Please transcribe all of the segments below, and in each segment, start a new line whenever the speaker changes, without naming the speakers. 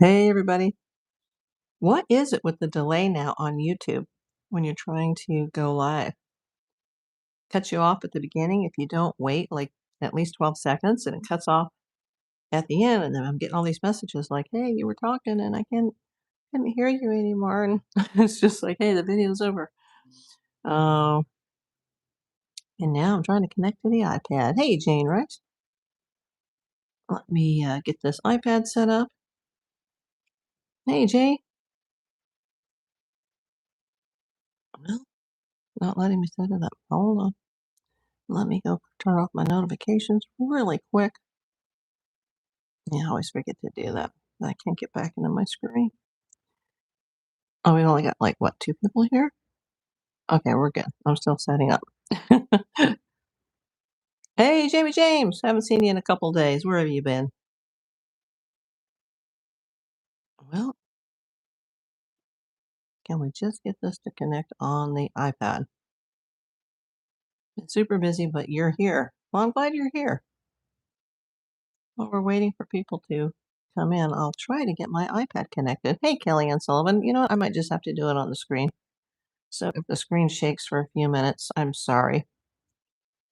Hey, everybody. What is it with the delay now on YouTube when you're trying to go live? Cuts you off at the beginning if you don't wait like at least 12 seconds, and it cuts off at the end. And then I'm getting all these messages like, hey, you were talking and I can't hear you anymore. And it's just like, hey, the video's over. Oh, and now I'm trying to connect to the iPad. Hey, Jane Rice. Let me get this iPad set up. Hey, Jay. Well, not letting me set it up. Hold on. Let me go turn off my notifications really quick. Yeah, I always forget to do that. I can't get back into my screen. Oh, we only got like what, two people here? Okay, we're good. I'm still setting up. Hey, Jamie James, haven't seen you in a couple days. Where have you been? Well, can we just get this to connect on the iPad? It's super busy, but you're here. Well, I'm glad you're here. While we're waiting for people to come in, I'll try to get my iPad connected. Hey, Kellyanne Sullivan. You know what? I might just have to do it on the screen. So if the screen shakes for a few minutes, I'm sorry.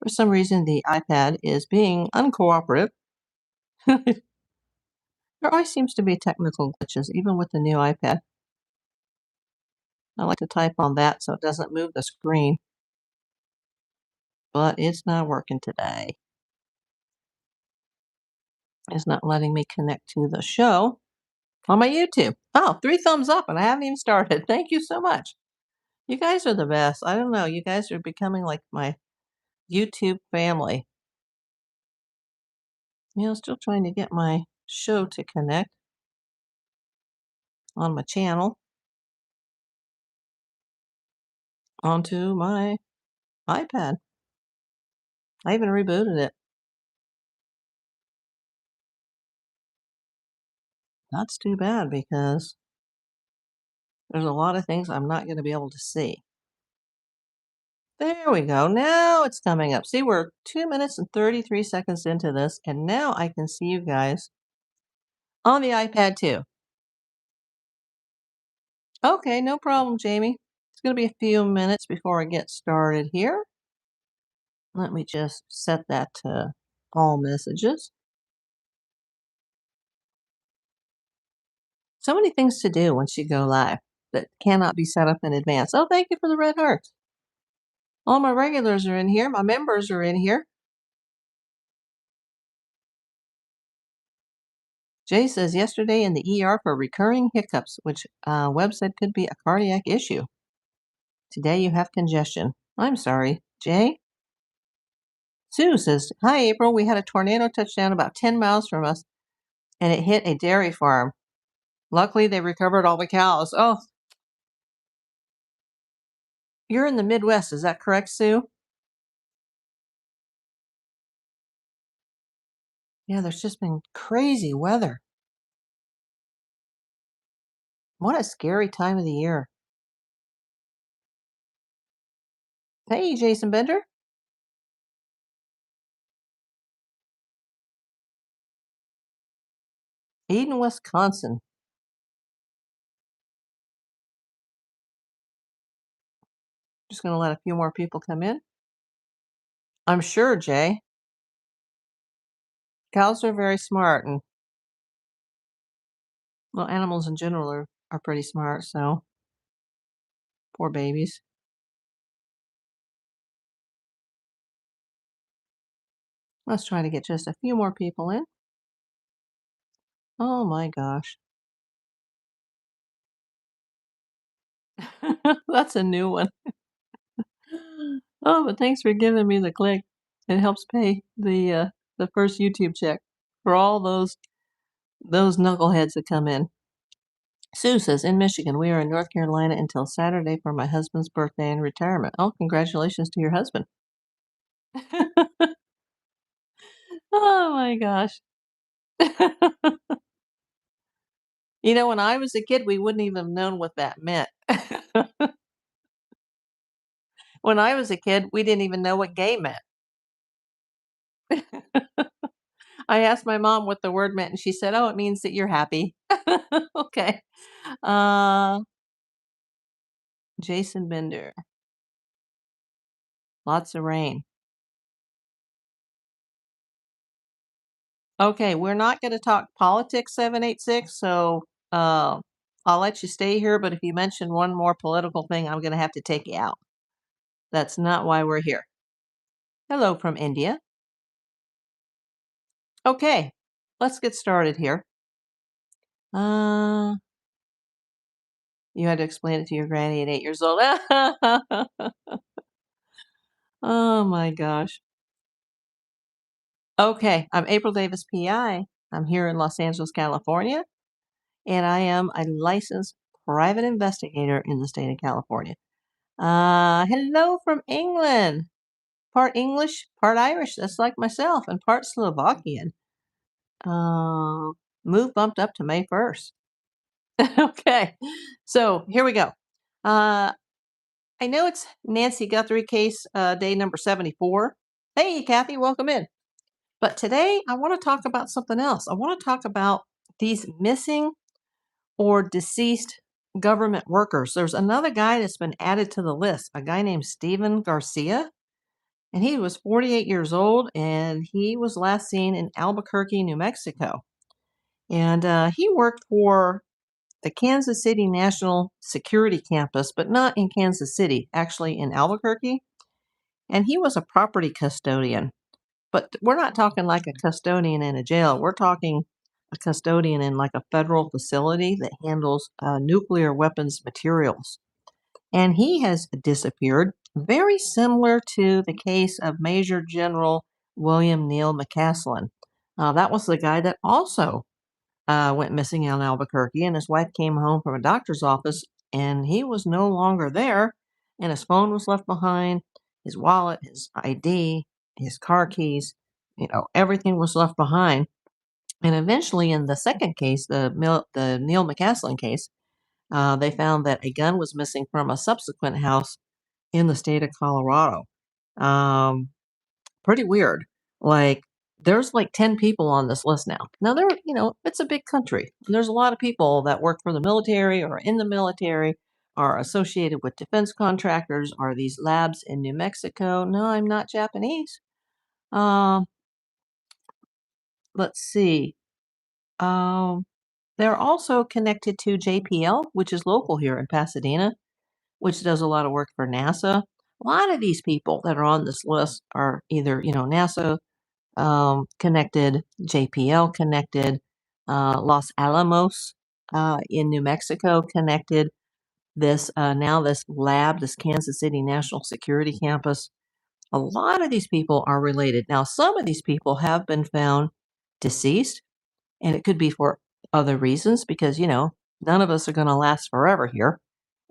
For some reason, the iPad is being uncooperative. There always seems to be technical glitches, even with the new iPad. I like to type on that so it doesn't move the screen, but it's not working today. It's not letting me connect to the show on my YouTube. Oh, three thumbs up, and I haven't even started. Thank you so much. You guys are the best. I don't know. You guys are becoming like my YouTube family. Still trying to get my show to connect on my channel onto my iPad. I even rebooted it. That's too bad because there's a lot of things I'm not going to be able to see. There we go. Now it's coming up. See, we're 2 minutes and 33 seconds into this, and now I can see you guys on the iPad too. Okay, no problem, Jamie. It's going to be a few minutes before I get started here. Let me just set that to all messages. So many things to do once you go live that cannot be set up in advance. Oh, thank you for the red hearts. All my regulars are in here. My members are in here. Jay says yesterday in the ER for recurring hiccups, which Webb said could be a cardiac issue. Today you have congestion. I'm sorry. Jay? Sue says, hi, April. We had a tornado touchdown about 10 miles from us, and it hit a dairy farm. Luckily, they recovered all the cows. Oh, you're in the Midwest. Is that correct, Sue? Yeah, there's just been crazy weather. What a scary time of the year. Hey, Jason Bender. Eden, Wisconsin. Just going to let a few more people come in. I'm sure, Jay. Cows are very smart, and well, animals in general are pretty smart, so poor babies. Let's try to get just a few more people in. Oh my gosh. That's a new one. Oh, but thanks for giving me the click. It helps pay the first YouTube check for all those knuckleheads that come in. Sue says, in Michigan, we are in North Carolina until Saturday for my husband's birthday and retirement. Oh, congratulations to your husband. Oh my gosh. When I was a kid, we wouldn't even have known what that meant. When I was a kid, we didn't even know what gay meant. I asked my mom what the word meant, and she said, "Oh, it means that you're happy." Okay. Uh, Jason Bender. Lots of rain. Okay, we're not gonna talk politics, 786, so, I'll let you stay here, but if you mention one more political thing, I'm gonna have to take you out. That's not why we're here. Hello from India. Okay, let's get started here. Uh, you had to explain it to your granny at 8 years old. Oh my gosh. Okay, I'm April Davis, PI. I'm here in Los Angeles, California, and I am a licensed private investigator in the state of California. Hello from England. Part English, part Irish. That's like myself, and part Slovakian. Uh, Move bumped up to May 1st. Okay, so here we go. Uh, I know it's Nancy Guthrie case, day number 74. Hey, Kathy, welcome in. But today I want to talk about something else. I want to talk about these missing or deceased government workers. There's another guy that's been added to the list, a guy named Stephen Garcia, and he was 48 years old, and he was last seen in Albuquerque, New Mexico. And he worked for the Kansas City National Security Campus, but not in Kansas City, actually in Albuquerque. And he was a property custodian. But we're not talking like a custodian in a jail. We're talking a custodian in like a federal facility that handles nuclear weapons materials. And he has disappeared, very similar to the case of Major General William Neal McCaslin. That was the guy that also went missing in Albuquerque, and his wife came home from a doctor's office, and he was no longer there, and his phone was left behind, his wallet, his ID, his car keys, everything was left behind. And eventually, in the second case, the Neil McCaslin case, they found that a gun was missing from a subsequent house in the state of Colorado. Um, Pretty weird. Like, there's like 10 people on this list now. Now, it's a big country. There's a lot of people that work for the military or in the military, are associated with defense contractors, are these labs in New Mexico. No, I'm not Japanese. Um, let's see. Um, they're also connected to JPL, which is local here in Pasadena, which does a lot of work for NASA. A lot of these people that are on this list are either, NASA connected, JPL connected, Los Alamos in New Mexico connected. This lab, this Kansas City National Security Campus. A lot of these people are related. Now, some of these people have been found deceased, and it could be for other reasons because none of us are going to last forever here,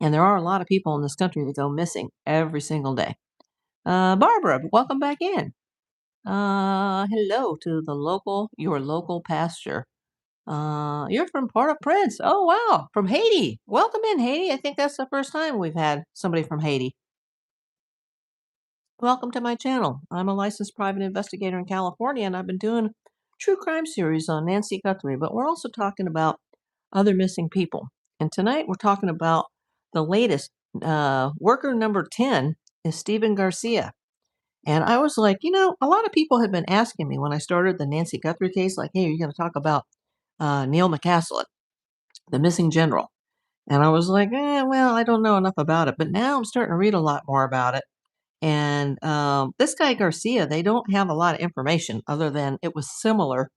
and there are a lot of people in this country that go missing every single day. Barbara, welcome back in. Hello to your local pasture. You're from Port-au-Prince. Oh, wow. From Haiti. Welcome in, Haiti. I think that's the first time we've had somebody from Haiti. Welcome to my channel. I'm a licensed private investigator in California, and I've been doing true crime series on Nancy Guthrie, but we're also talking about other missing people. And tonight we're talking about the latest. Worker number 10 is Stephen Garcia. And I was like, a lot of people had been asking me when I started the Nancy Guthrie case, like, hey, are you going to talk about Neil McCaslin, the missing general? And I was like, well, I don't know enough about it. But now I'm starting to read a lot more about it. And this guy Garcia, they don't have a lot of information other than it was similar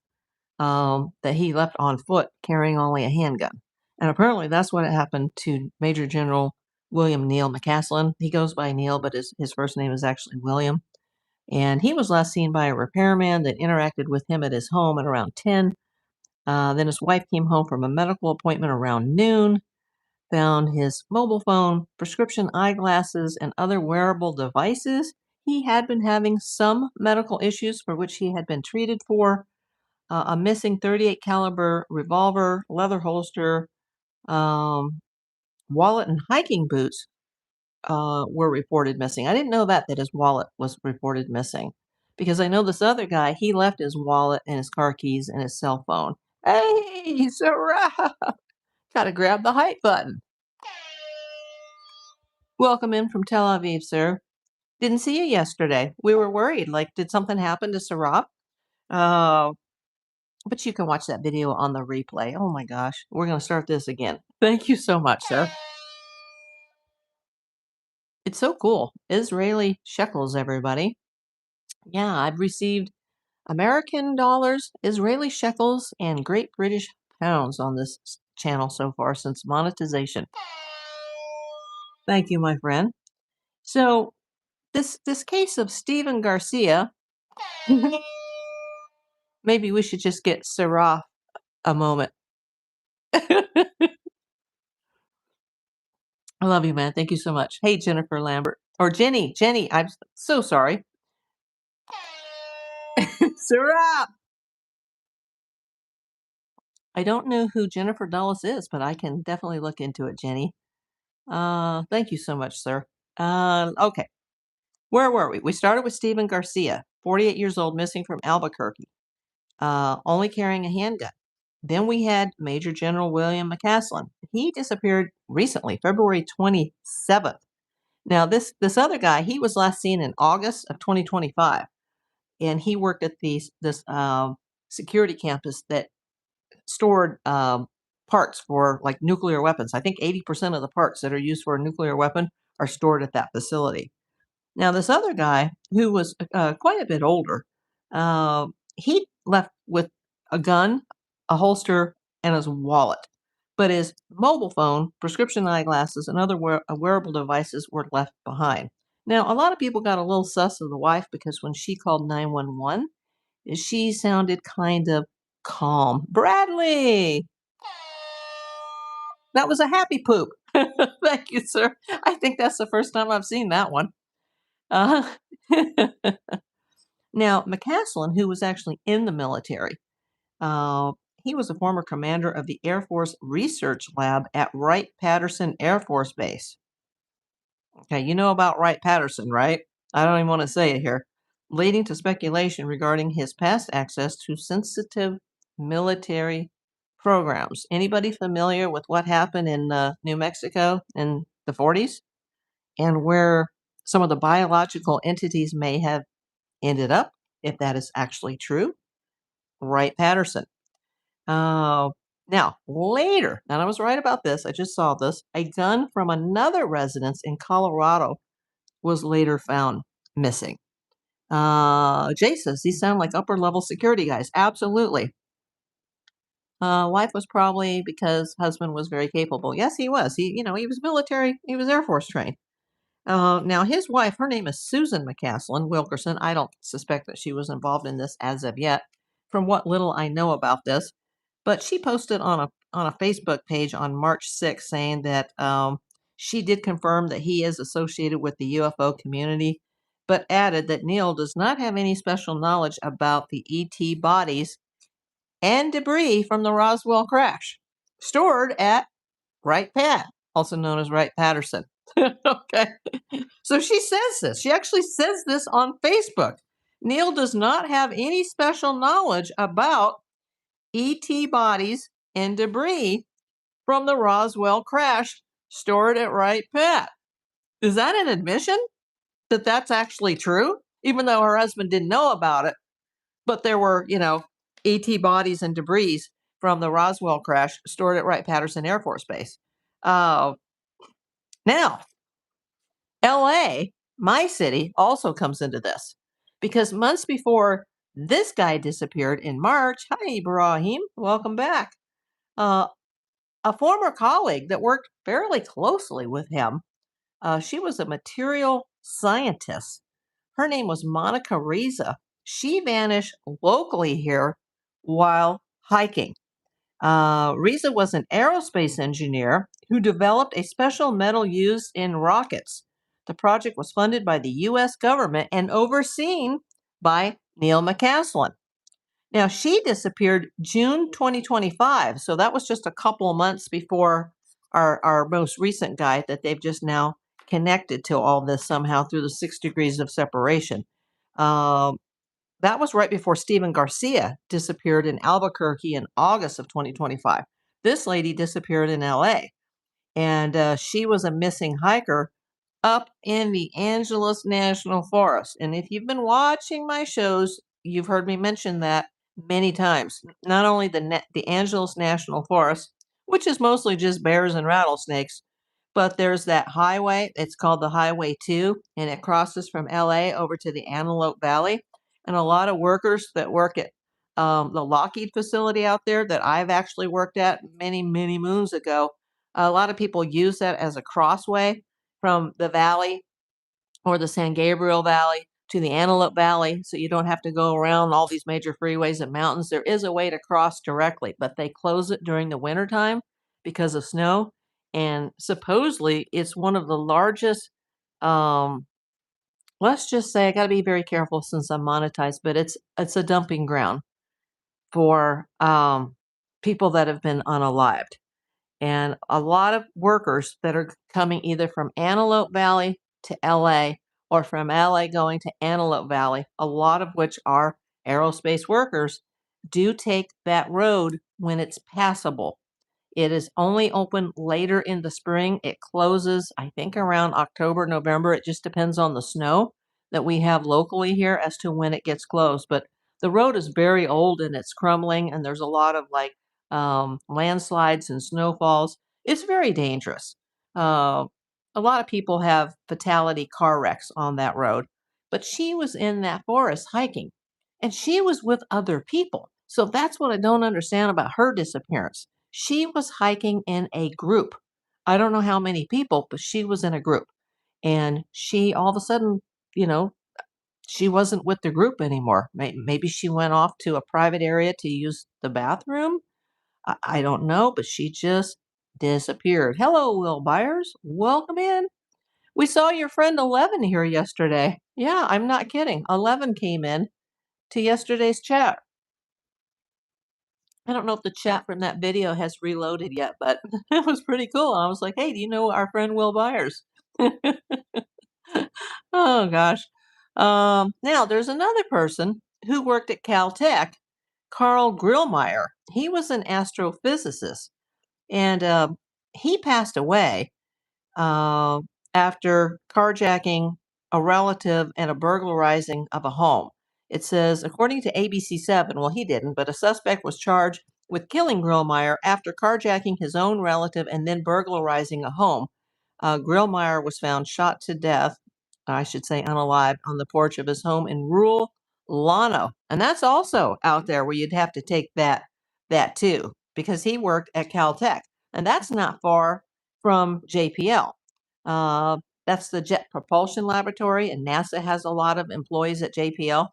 that he left on foot carrying only a handgun. And apparently that's what happened to Major General William Neal McCaslin. He goes by Neil, but his first name is actually William. And he was last seen by a repairman that interacted with him at his home at around 10. Then his wife came home from a medical appointment around noon, found his mobile phone, prescription eyeglasses, and other wearable devices. He had been having some medical issues for which he had been treated for. A missing 38 caliber revolver, leather holster, wallet, and hiking boots were reported missing. I didn't know that his wallet was reported missing. because I know this other guy, he left his wallet and his car keys and his cell phone. Hey, Sarah! Gotta grab the hype button. Welcome in from Tel Aviv, sir. Didn't see you yesterday. We were worried. Like, did something happen to Sarah? Uh, but you can watch that video on the replay. Oh my gosh. We're going to start this again. Thank you so much, sir. It's so cool. Israeli shekels, everybody. Yeah, I've received American dollars, Israeli shekels, and Great British pounds on this channel so far since monetization. Thank you, my friend. So this case of Stephen Garcia, maybe we should just get Sarah a moment. I love you, man. Thank you so much. Hey, Jennifer Lambert. Or Jenny. Jenny, I'm so sorry. Sarah! I don't know who Jennifer Dulles is, but I can definitely look into it, Jenny. Thank you so much, sir. Okay. Where were we? We started with Stephen Garcia, 48 years old, missing from Albuquerque, only carrying a handgun. Then we had Major General William McCaslin. He disappeared recently, February 27th. Now, this other guy, he was last seen in August of 2025, and he worked at this security campus that stored parts for like nuclear weapons. I think 80% of the parts that are used for a nuclear weapon are stored at that facility. Now, this other guy, who was quite a bit older, he left with a gun, a holster, and his wallet. But his mobile phone, prescription eyeglasses, and other wearable devices were left behind. Now, a lot of people got a little sus of the wife because when she called 911, she sounded kind of calm. Bradley! That was a happy poop. Thank you, sir. I think that's the first time I've seen that one. Uh, now, McCaslin, who was actually in the military, he was a former commander of the Air Force Research Lab at Wright-Patterson Air Force Base. Okay, you know about Wright-Patterson, right? I don't even want to say it here. Leading to speculation regarding his past access to sensitive military programs. Anybody familiar with what happened in New Mexico in the 40s and where some of the biological entities may have ended up, if that is actually true? Wright-Patterson. Now, later, and I was right about this, I just saw this, a gun from another residence in Colorado was later found missing. Jay says these sound like upper level security guys. Absolutely. Wife was probably because husband was very capable. Yes, he was. He was military. He was Air Force trained. Now his wife, her name is Susan McCaslin Wilkerson. I don't suspect that she was involved in this as of yet, from what little I know about this. But she posted on a Facebook page on March 6th saying that she did confirm that he is associated with the UFO community, but added that Neil does not have any special knowledge about the ET bodies and debris from the Roswell crash, stored at Wright Pat, also known as Wright-Patterson. Okay. So she says this. She actually says this on Facebook. Neil does not have any special knowledge about ET bodies and debris from the Roswell crash stored at Wright Pat. Is that an admission that that's actually true? Even though her husband didn't know about it, but there were, ET bodies and debris from the Roswell crash stored at Wright-Patterson Air Force Base. Now, LA, my city, also comes into this because months before this guy disappeared in March, hi, Ibrahim, welcome back. A former colleague that worked fairly closely with him, she was a material scientist. Her name was Monica Riza. She vanished locally here while hiking. Riza was an aerospace engineer who developed a special metal used in rockets. The project was funded by the U.S. government and overseen by Neil McCaslin. Now, she disappeared June 2025, so that was just a couple of months before our most recent guy that they've just now connected to all this somehow through the 6 degrees of separation. that was right before Stephen Garcia disappeared in Albuquerque in August of 2025. This lady disappeared in LA, and she was a missing hiker up in the Angeles National Forest. And if you've been watching my shows, you've heard me mention that many times. Not only the Angeles National Forest, which is mostly just bears and rattlesnakes, but there's that highway. It's called the Highway 2, and it crosses from LA over to the Antelope Valley. And a lot of workers that work at the Lockheed facility out there that I've actually worked at many, many moons ago, a lot of people use that as a crossway from the valley or the San Gabriel Valley to the Antelope Valley, so you don't have to go around all these major freeways and mountains. There is a way to cross directly, but they close it during the wintertime because of snow. And supposedly it's one of the largest, um, let's just say, I got to be very careful since I'm monetized, but it's a dumping ground for people that have been unalived. And a lot of workers that are coming either from Antelope Valley to LA or from LA going to Antelope Valley, a lot of which are aerospace workers, do take that road when it's passable. It is only open later in the spring. It closes, I think, around October, November. It just depends on the snow that we have locally here as to when it gets closed. But the road is very old and it's crumbling, and there's a lot of landslides and snowfalls. It's very dangerous. Uh, a lot of people have fatality car wrecks on that road. But she was in that forest hiking, and she was with other people. So that's what I don't understand about her disappearance. She was hiking in a group. I don't know how many people, but she was in a group. And she all of a sudden, you know, she wasn't with the group anymore. Maybe she went off to a private area to use the bathroom. I don't know, but she just disappeared. Hello, Will Byers. Welcome in. We saw your friend 11 here yesterday. Yeah, I'm not kidding. 11 came in to yesterday's chat. I don't know if the chat from that video has reloaded yet, but it was pretty cool. I was like, hey, do you know our friend Will Byers? Oh, gosh. Now, there's another person who worked at Caltech, Carl Grillmeyer. He was an astrophysicist, and he passed away uh, after carjacking a relative and a burglarizing of a home. It says, according to ABC7, well, he didn't, but a suspect was charged with killing Grillmeyer after carjacking his own relative and then burglarizing a home. Grillmeyer was found shot to death, I should say unalive, on the porch of his home in rural Llano. And that's also out there where you'd have to take that too, because he worked at Caltech. And that's not far from JPL. Uh, that's the Jet Propulsion Laboratory, and NASA has a lot of employees at JPL.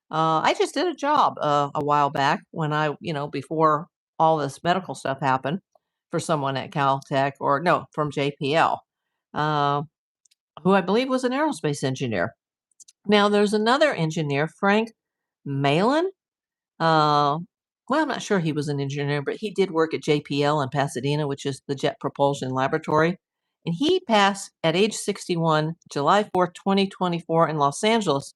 I just did a job a while back when before all this medical stuff happened for someone at Caltech, or no, from JPL, uh, who I believe was an aerospace engineer. Now, there's another engineer, Frank Malin. Uh, well, I'm not sure he was an engineer, but he did work at JPL in Pasadena, which is the Jet Propulsion Laboratory. And he passed at age 61, July 4th, 2024, in Los Angeles.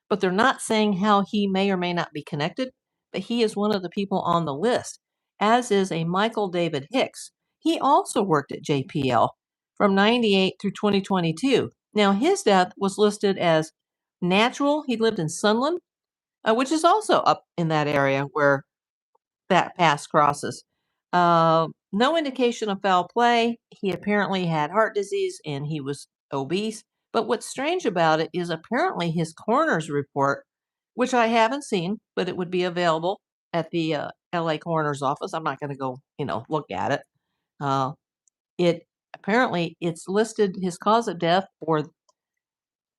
But they're not saying how he may or may not be connected, but he is one of the people on the list, as is a Michael David Hicks. He also worked at JPL from 98 through 2022. Now, his death was listed as natural. He lived in Sunland, which is also up in that area where that pass crosses. No indication of foul play. He apparently had heart disease and he was obese. But what's strange about it is apparently his coroner's report, which I haven't seen, but it would be available at the LA coroner's office. I'm not going to go, look at it. Uh, it apparently it's listed his cause of death, or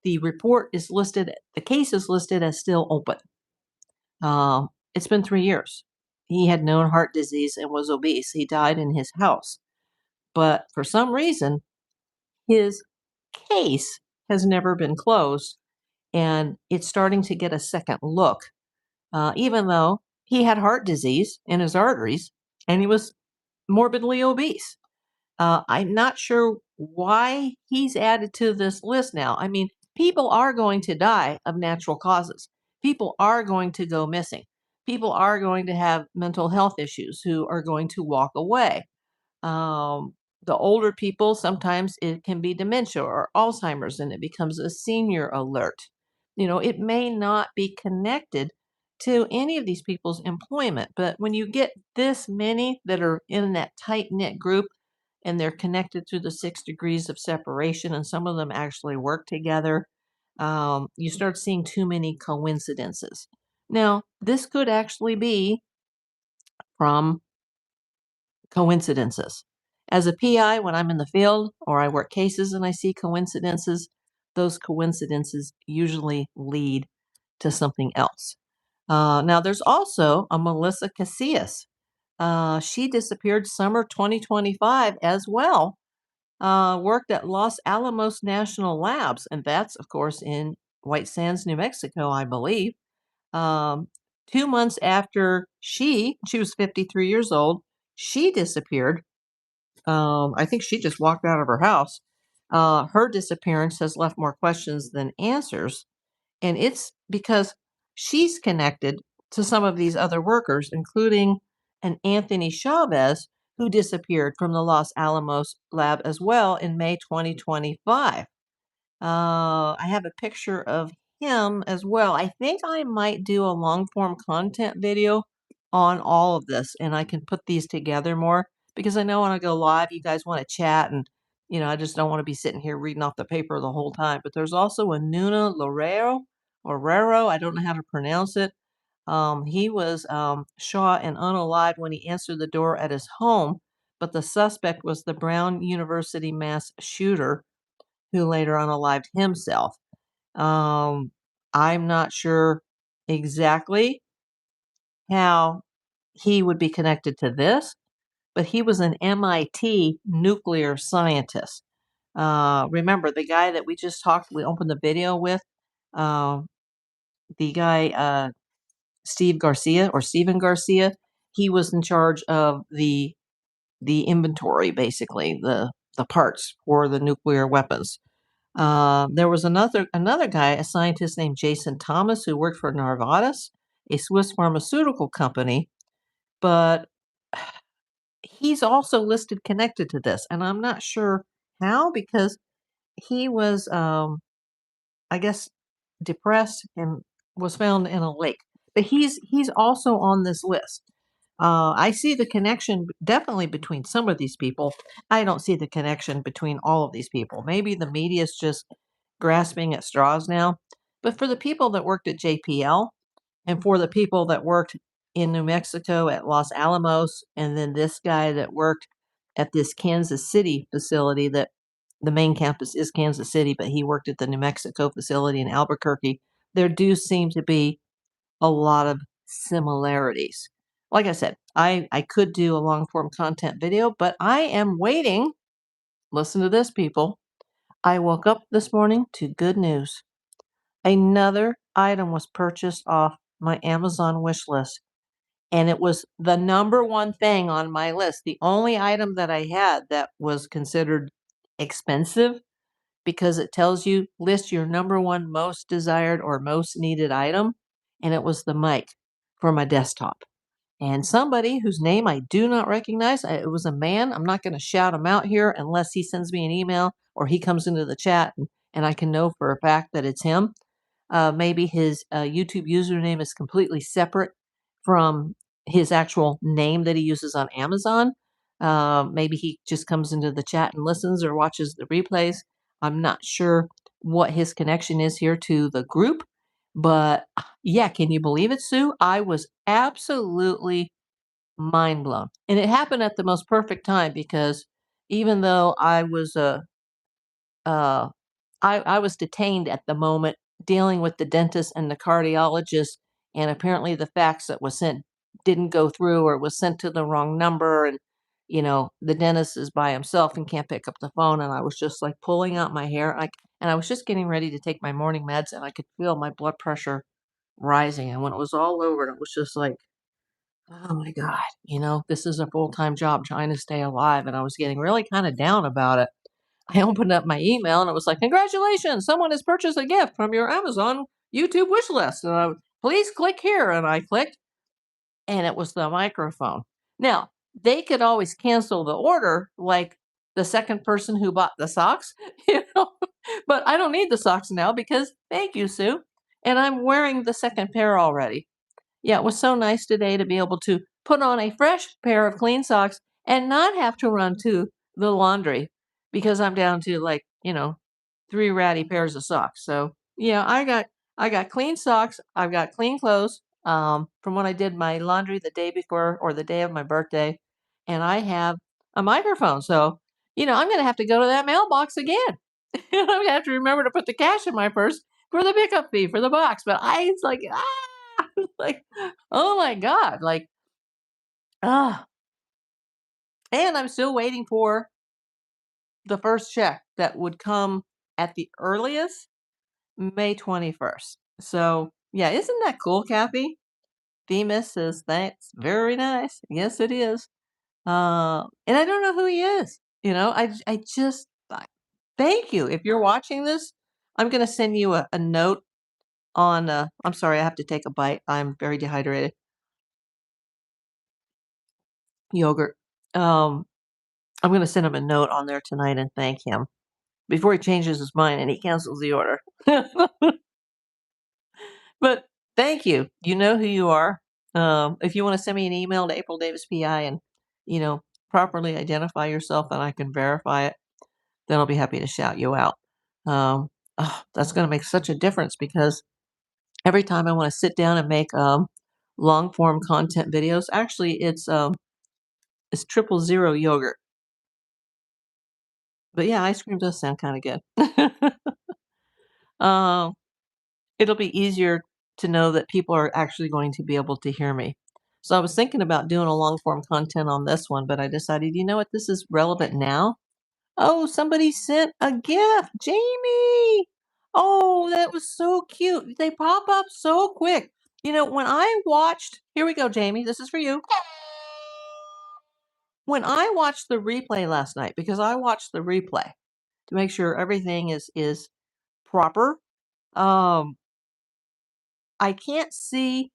the report is listed. The case is listed as still open. It's been 3 years. He had known heart disease and was obese. He died in his house. But for some reason, his case has never been closed, and it's starting to get a second look, even though he had heart disease in his arteries and he was morbidly obese. I'm not sure why he's added to this list now. I mean, people are going to die of natural causes. people are going to go missing. People are going to have mental health issues who are going to walk away. Um, the older people, sometimes it can be dementia or Alzheimer's, and it becomes a senior alert. It may not be connected to any of these people's employment, but when you get this many that are in that tight knit group and they're connected through the 6 degrees of separation, and some of them actually work together, you start seeing too many coincidences. Now, this could actually be from coincidences. As a PI, when I'm in the field or I work cases and I see coincidences, those coincidences usually lead to something else. Now, there's also a Melissa Casillas. She disappeared summer 2025 as well. Worked at Los Alamos National Labs, and that's, of course, in White Sands, New Mexico, I believe. Um, 2 months after she was 53 years old, she disappeared. I think she just walked out of her house. Her disappearance has left more questions than answers. And it's because she's connected to some of these other workers, including an Anthony Chavez, who disappeared from the Los Alamos lab as well in May 2025. I have a picture of him as well. I think I might do a long form content video on all of this, and I can put these together more because I know when I go live, you guys want to chat, and I just don't want to be sitting here reading off the paper the whole time. But there's also a Nuna Lorero or Rero. I don't know how to pronounce it. He was shot and unalive when he answered the door at his home, but the suspect was the Brown University mass shooter who later unalived himself. Um, I'm not sure exactly how he would be connected to this, but he was an MIT nuclear scientist. Remember the guy that we opened the video with, uh, the guy, Steven Garcia. He was in charge of the inventory, basically the parts for the nuclear weapons. There was another guy, a scientist named Jason Thomas, who worked for Novartis, a Swiss pharmaceutical company, but he's also listed connected to this, and I'm not sure how because he was, I guess, depressed and was found in a lake. But he's also on this list. I see the connection definitely between some of these people. I don't see the connection between all of these people. Maybe the media is just grasping at straws now. But for the people that worked at JPL and for the people that worked in New Mexico at Los Alamos, and then this guy that worked at this Kansas City facility that the main campus is Kansas City, but he worked at the New Mexico facility in Albuquerque, there do seem to be a lot of similarities. Like I said, I could do a long form content video, but I am waiting. Listen to this, people. I woke up this morning to good news. Another item was purchased off my Amazon wish list, and it was the number one thing on my list. The only item that I had that was considered expensive because it tells you list your number one most desired or most needed item, and it was the mic for my desktop. And somebody whose name I do not recognize, it was a man. I'm not going to shout him out here unless he sends me an email or he comes into the chat and I can know for a fact that it's him. Maybe his YouTube username is completely separate from his actual name that he uses on Amazon. Maybe he just comes into the chat and listens or watches the replays. I'm not sure what his connection is here to the group, but yeah, can you believe it, Sue? I was absolutely mind blown. And it happened at the most perfect time because even though uh, I was detained at the moment dealing with the dentist and the cardiologist, and apparently the fax that was sent didn't go through or was sent to the wrong number. And, the dentist is by himself and can't pick up the phone. And I was just like pulling out my hair. And I was just getting ready to take my morning meds, and I could feel my blood pressure rising. And when it was all over, it was just like, oh my God, this is a full time job trying to stay alive. And I was getting really kind of down about it. I opened up my email and it was like, congratulations, someone has purchased a gift from your Amazon YouTube wish list. And please click here. And I clicked, and it was the microphone. Now, they could always cancel the order, like the second person who bought the socks, you know, but I don't need the socks now because thank you, Sue. And I'm wearing the second pair already. Yeah, it was so nice today to be able to put on a fresh pair of clean socks and not have to run to the laundry because I'm down to like, 3 ratty pairs of socks. So, yeah, I got clean socks, I've got clean clothes from when I did my laundry the day before or the day of my birthday, and I have a microphone. So, I'm going to have to go to that mailbox again. I'm going to have to remember to put the cash in my purse for the pickup fee for the box. But it's like, like, oh my God, like, ah, and I'm still waiting for the first check that would come at the earliest May 21st. So, yeah, isn't that cool, Kathy? Themis says, thanks. Very nice. Yes, it is. And I don't know who he is. I just, thank you. If you're watching this, I'm going to send you a note on, I'm sorry, I have to take a bite. I'm very dehydrated. Yogurt. Um, I'm going to send him a note on there tonight and thank him before he changes his mind and he cancels the order. But thank you. You know who you are. If you want to send me an email to aprildavispi and, you know, properly identify yourself and I can verify it, then I'll be happy to shout you out. Um, that's going to make such a difference because every time I want to sit down and make long form content videos, actually it's 000 yogurt. But yeah, ice cream does sound kind of good. Um, it'll be easier to know that people are actually going to be able to hear me. So I was thinking about doing a long form content on this one, but I decided, you know what, this is relevant now. Oh, somebody sent a gift, Jamie. Oh, that was so cute. They pop up so quick. When I watched, here we go, Jamie, this is for you. When I watched the replay last night, because I watched the replay to make sure everything is proper. I can't see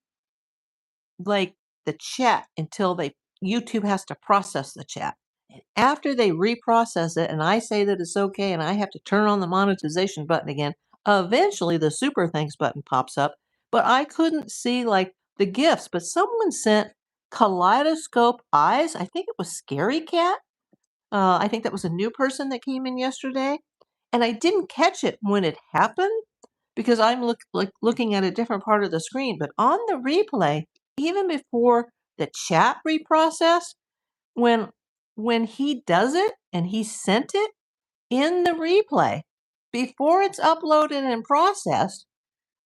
like the chat until YouTube has to process the chat. And after they reprocess it and I say that it's okay and I have to turn on the monetization button again, eventually the super thanks button pops up. But I couldn't see like the gifts. But someone sent kaleidoscope eyes. I think it was Scary Cat. I think that was a new person that came in yesterday. And I didn't catch it when it happened because I'm looking at a different part of the screen. But on the replay, even before the chat reprocess, when he does it and he sent it in the replay, before it's uploaded and processed,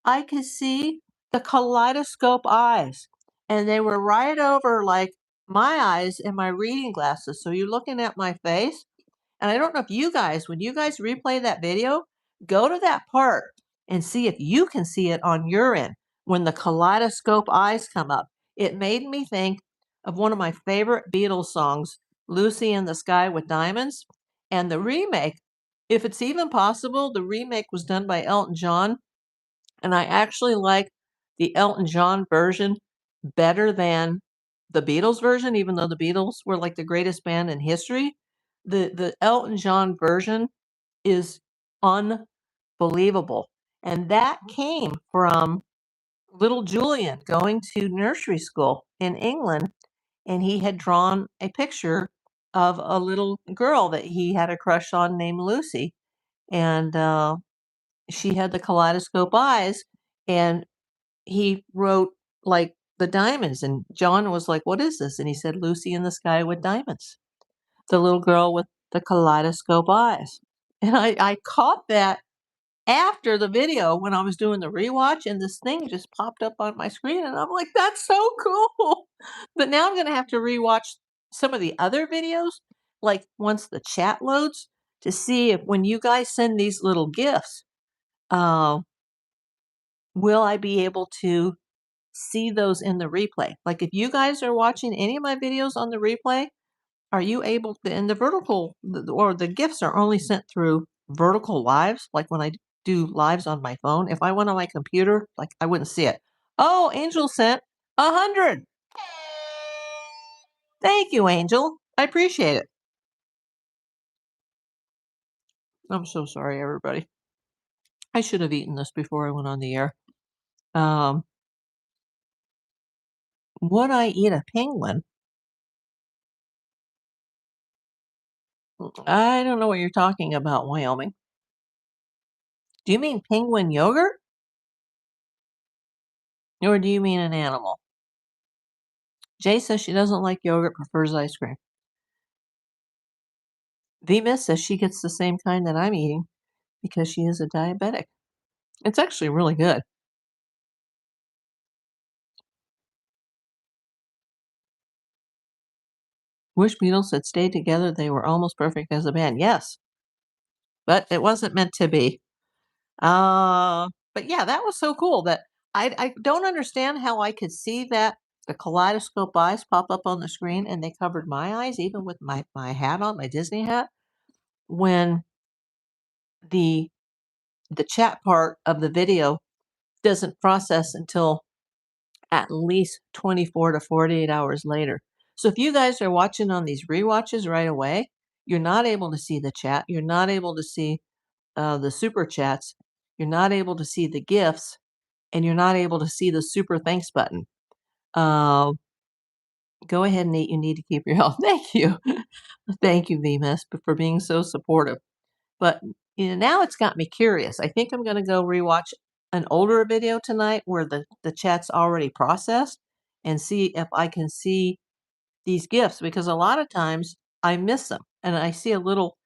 I could see the kaleidoscope eyes. And they were right over like my eyes and my reading glasses. So you're looking at my face. And I don't know if you guys, when you guys replay that video, go to that part and see if you can see it on your end when the kaleidoscope eyes come up. It made me think of one of my favorite Beatles songs, Lucy in the Sky with Diamonds. And the remake, if it's even possible, the remake was done by Elton John. And I actually like the Elton John version better than the Beatles version, even though the Beatles were like the greatest band in history. The Elton John version is unbelievable. And that came from little Julian going to nursery school in England. And he had drawn a picture of a little girl that he had a crush on named Lucy. And she had the kaleidoscope eyes. And he wrote like the diamonds. And John was like, "What is this?" And he said, "Lucy in the Sky with Diamonds." The little girl with the kaleidoscope eyes. And I caught that after the video when I was doing the rewatch, and this thing just popped up on my screen, and I'm like, that's so cool. But now I'm going to have to rewatch some of the other videos, like once the chat loads, to see if when you guys send these little gifts, uh, will I be able to see those in the replay? Like if you guys are watching any of my videos on the replay, are you able to, and the vertical or the gifts are only sent through vertical lives, like when I do lives on my phone. If I went on my computer, like I wouldn't see it. Oh, Angel sent 100. Thank you, Angel. I appreciate it. I'm so sorry, everybody. I should have eaten this before I went on the air. Um, would I eat a penguin? I don't know what you're talking about, Wyoming. Do you mean penguin yogurt? Or do you mean an animal? Jay says she doesn't like yogurt, prefers ice cream. V Miss says she gets the same kind that I'm eating because she is a diabetic. It's actually really good. Wish Beatles had stayed together. They were almost perfect as a band. Yes, but it wasn't meant to be. But yeah, that was so cool that I don't understand how I could see that the kaleidoscope eyes pop up on the screen and they covered my eyes, even with my hat on, my Disney hat, when the the chat part of the video doesn't process until at least 24 to 48 hours later. So if you guys are watching on these rewatches right away, you're not able to see the chat. You're not able to see the super chats. You're not able to see the gifts, and you're not able to see the super thanks button. Uh, Go ahead and eat. You need to keep your health. Thank you. Thank you, VMS, for being so supportive. But now it's got me curious. I think I'm going to go rewatch an older video tonight where the chat's already processed and see if I can see these gifts because a lot of times I miss them. And I see a little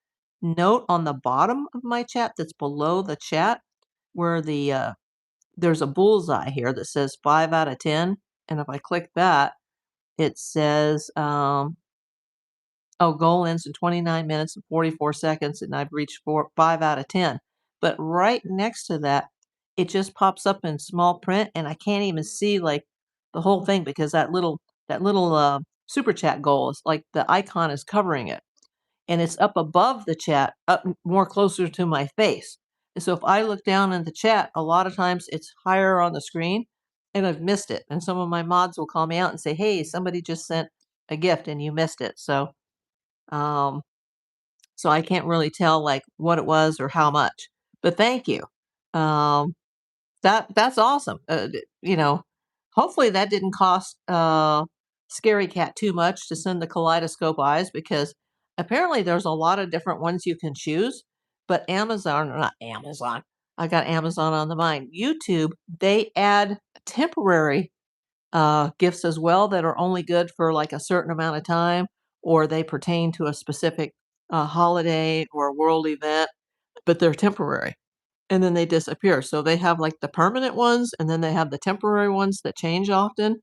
note on the bottom of my chat that's below the chat where there's a bullseye here that says 5 out of 10. And if I click that, it says oh, goal ends in 29 minutes and 44 seconds, and I've reached 5 out of 10. But right next to that, it just pops up in small print, and I can't even see like the whole thing because that little super chat goal is like the icon is covering it, and it's up above the chat, up more closer to my face. And so if I look down in the chat, a lot of times it's higher on the screen, and I've missed it. And some of my mods will call me out and say, "Hey, somebody just sent a gift, and you missed it." Um, so I can't really tell like what it was or how much. But thank you. Um, that's awesome. Hopefully that didn't cost Scary Cat too much to send the kaleidoscope eyes because apparently there's a lot of different ones you can choose. But Amazon, or not Amazon, I got Amazon on the mind. YouTube, they add temporary gifts as well that are only good for like a certain amount of time, or they pertain to a specific holiday or world event, but they're temporary and then they disappear. So they have like the permanent ones and then they have the temporary ones that change often.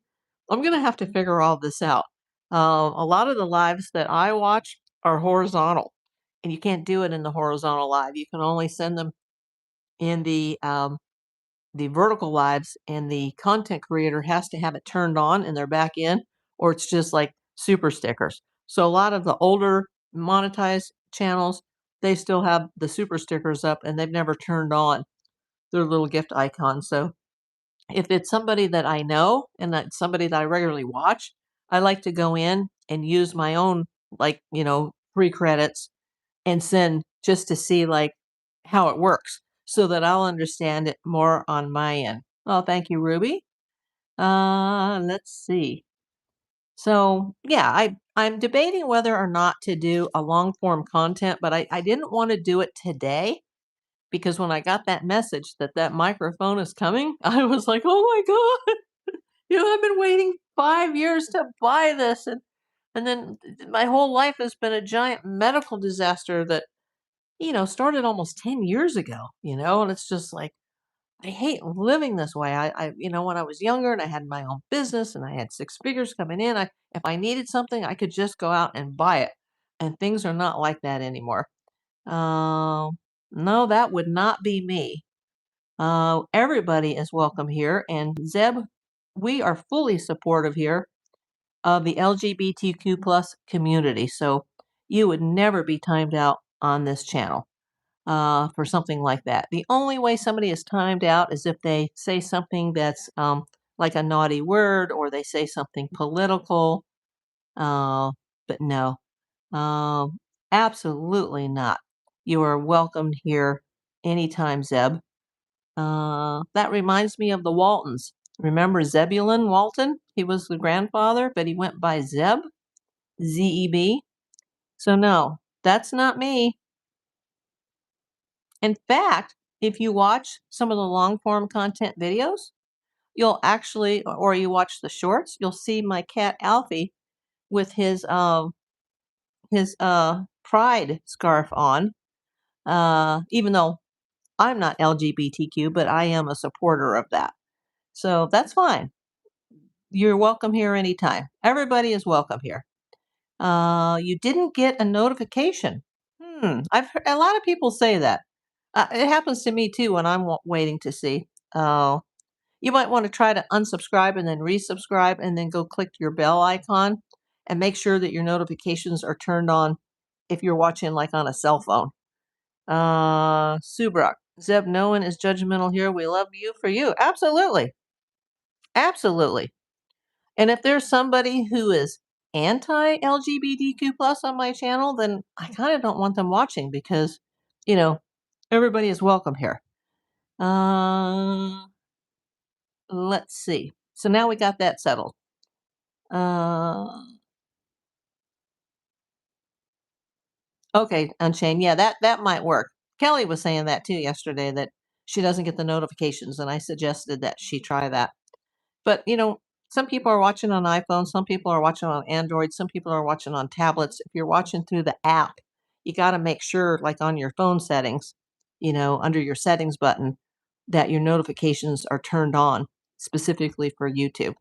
I'm going to have to figure all this out. A lot of the lives that I watch are horizontal, and you can't do it in the horizontal live. You can only send them in the vertical lives, and the content creator has to have it turned on in their back end, or it's just like super stickers. So a lot of the older monetized channels, they still have the super stickers up and they've never turned on their little gift icon. So if it's somebody that I know and that's somebody that I regularly watch, I like to go in and use my own, like, free credits and send just to see like how it works so that I'll understand it more on my end. Oh, thank you, Ruby. Let's see. So yeah, I'm debating whether or not to do a long form content, but I didn't want to do it today because when I got that message that that microphone is coming, I was like, oh my God, I've been waiting 5 years to buy this. And then my whole life has been a giant medical disaster that started almost 10 years ago, and it's just like, I hate living this way. When I was younger and I had my own business and I had six figures coming in, if I needed something, I could just go out and buy it. And things are not like that anymore. No, that would not be me. Everybody is welcome here. And Zeb, we are fully supportive here of the LGBTQ plus community. So you would never be timed out on this channel for something like that. The only way somebody is timed out is if they say something that's like a naughty word or they say something political. But no, um, absolutely not. You are welcome here anytime, Zeb. That reminds me of the Waltons. Remember Zebulon Walton? He was the grandfather, but he went by Zeb, Z-E-B. So no, that's not me. In fact, if you watch some of the long form content videos, you'll actually, or you watch the shorts, you'll see my cat Alfie with his pride scarf on. Even though I'm not LGBTQ, but I am a supporter of that. So that's fine. You're welcome here anytime. Everybody is welcome here. You didn't get a notification. I've heard a lot of people say that. It happens to me too when I'm waiting to see. You might want to try to unsubscribe and then resubscribe and then go click your bell icon and make sure that your notifications are turned on if you're watching like on a cell phone. Subrak, Zeb, no one is judgmental here. We love you for you. Absolutely. Absolutely. And if there's somebody who is anti-LGBTQ plus on my channel, then I kind of don't want them watching because, you know, everybody is welcome here. Let's see. So now we got that settled. Okay, Unchained. Yeah, that might work. Kelly was saying that too yesterday that she doesn't get the notifications, and I suggested that she try that. But some people are watching on iPhone, some people are watching on Android, some people are watching on tablets. If you're watching through the app, you got to make sure, like on your phone settings, under your settings button, that your notifications are turned on specifically for YouTube.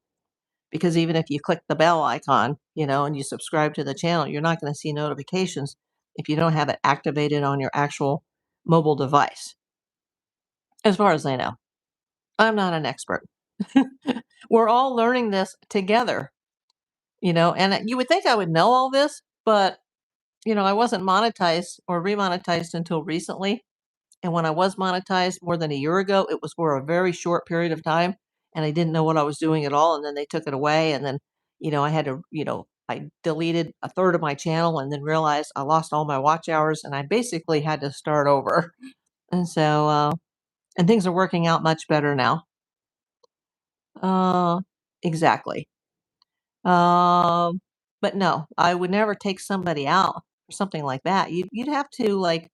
Because even if you click the bell icon, and you subscribe to the channel, you're not going to see notifications if you don't have it activated on your actual mobile device. As far as I know, I'm not an expert. We're all learning this together, and you would think I would know all this, but I wasn't monetized or remonetized until recently. And when I was monetized more than a year ago, it was for a very short period of time. And I didn't know what I was doing at all. And then they took it away. And then, I had to, I deleted a third of my channel and then realized I lost all my watch hours and I basically had to start over. And so, and things are working out much better now. Exactly. But no, I would never take somebody out for something like that. You'd have to like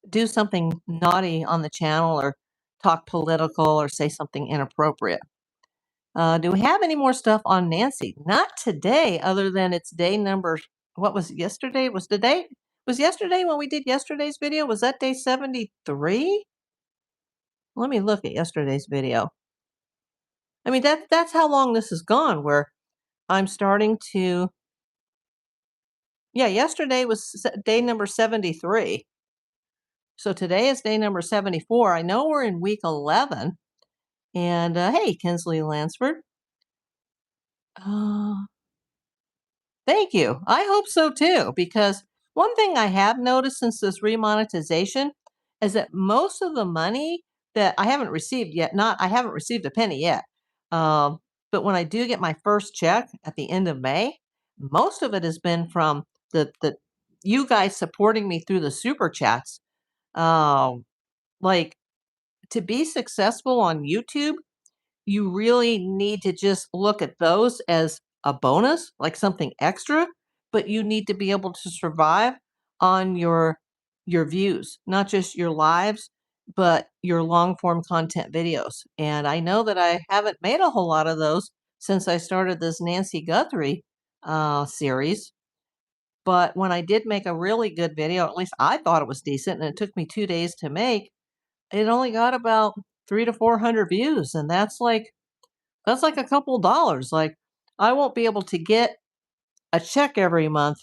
do something naughty on the channel or talk political or say something inappropriate. Do we have any more stuff on Nancy? Not today, other than it's day number. What was yesterday? Was yesterday when we did yesterday's video? Was that day 73? Let me look at yesterday's video. I mean, that's how long this has gone, where I'm starting to. Yeah, yesterday was day number 73. So today is day number 74. I know we're in week 11. And hey, Kinsley Lansford. Uh, Thank you. I hope so too, because one thing I have noticed since this remonetization is that most of the money that I haven't received yet, I haven't received a penny yet. But when I do get my first check at the end of May, most of it has been from the you guys supporting me through the super chats. Like to be successful on YouTube, you really need to just look at those as a bonus, like something extra, but you need to be able to survive on your views, not just your lives, but your long form content videos. And I know that I haven't made a whole lot of those since I started this Nancy Guthrie series. But when I did make a really good video, at least I thought it was decent, and it took me 2 days to make, it only got about 300 to 400 views, and that's like a couple dollars. Like, I won't be able to get a check every month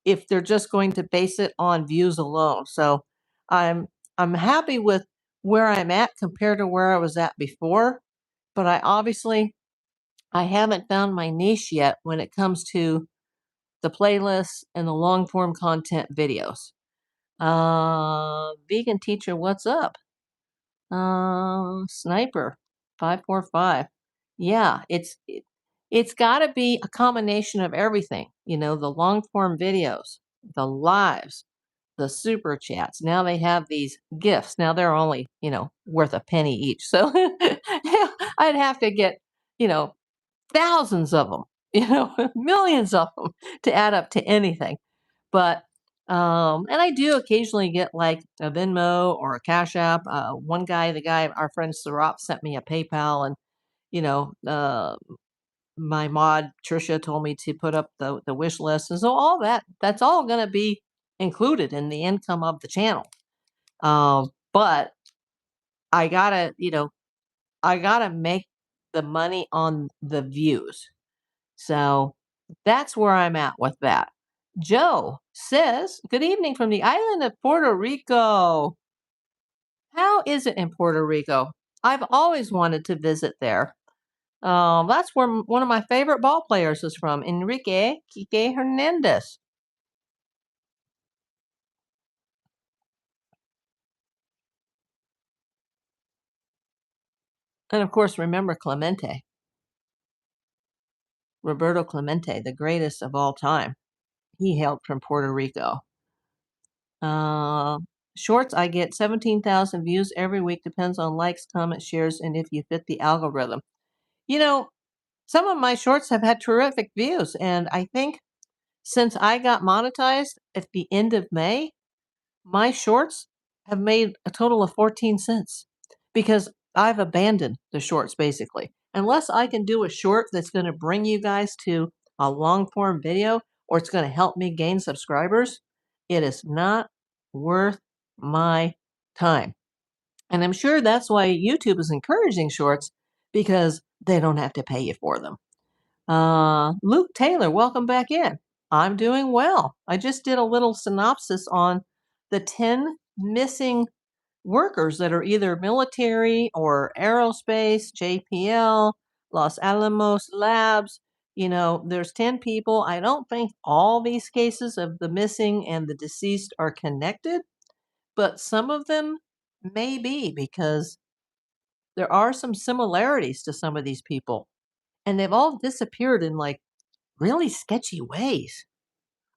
if they're just going to base it on views alone. So I'm I'm happy with where I'm at compared to where I was at before, but I haven't found my niche yet when it comes to the playlists and the long form content videos. Vegan teacher, what's up? Sniper 545. Yeah, it's gotta be a combination of everything, the long form videos, the lives, the super chats. Now they have these gifts. Now they're only, worth a penny each. So I'd have to get, you know, thousands of them, millions of them to add up to anything. But and I do occasionally get like a Venmo or a Cash App. One guy, the guy, our friend Sarop, sent me a PayPal, and you know, uh, my mod Trisha told me to put up the wish list, and so all that's all going to be included in the income of the channel. But I gotta, I gotta make the money on the views. So that's where I'm at with that. Joe says, "Good evening from the island of Puerto Rico. How is it in Puerto Rico? I've always wanted to visit there. That's where one of my favorite ball players is from, Enrique Quique Hernandez." And of course, remember Clemente, Roberto Clemente, the greatest of all time. He hailed from Puerto Rico. Uh, Shorts, I get 17,000 views every week. Depends on likes, comments, shares, and if you fit the algorithm. You know, some of my shorts have had terrific views, and I think since I got monetized at the end of May, my shorts have made a total of 14 cents because I've abandoned the shorts basically. Unless I can do a short that's going to bring you guys to a long form video or it's going to help me gain subscribers, it is not worth my time. And I'm sure that's why YouTube is encouraging shorts because they don't have to pay you for them. Luke Taylor, welcome back in. I'm doing well. I just did a little synopsis on the 10 missing workers that are either military or aerospace, JPL, Los Alamos Labs. There's 10 people. I don't think all these cases of the missing and the deceased are connected, but some of them may be because there are some similarities to some of these people. And they've all disappeared in like really sketchy ways.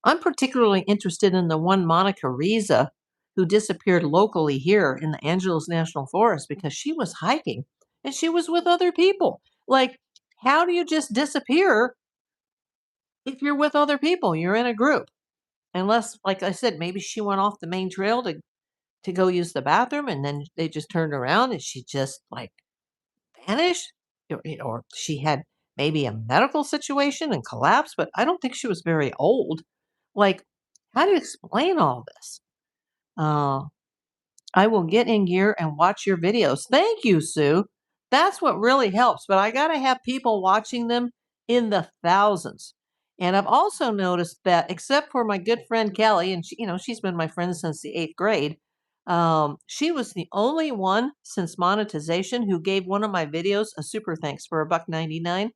I'm particularly interested in the one Monica Riza who disappeared locally here in the Angeles National Forest because she was hiking and she was with other people. Like, how do you just disappear if you're with other people? You're in a group. Unless, like I said, maybe she went off the main trail to go use the bathroom and then they just turned around and she just like vanished. Or she had maybe a medical situation and collapsed, but I don't think she was very old. Like, how do you explain all this? Uh, I will get in gear and watch your videos. Thank you, Sue. That's what really helps. But I got to have people watching them in the thousands. And I've also noticed that, except for my good friend Kelly, and she's been my friend since the eighth grade. She was the only one since monetization who gave one of my videos a super thanks for a buck 99,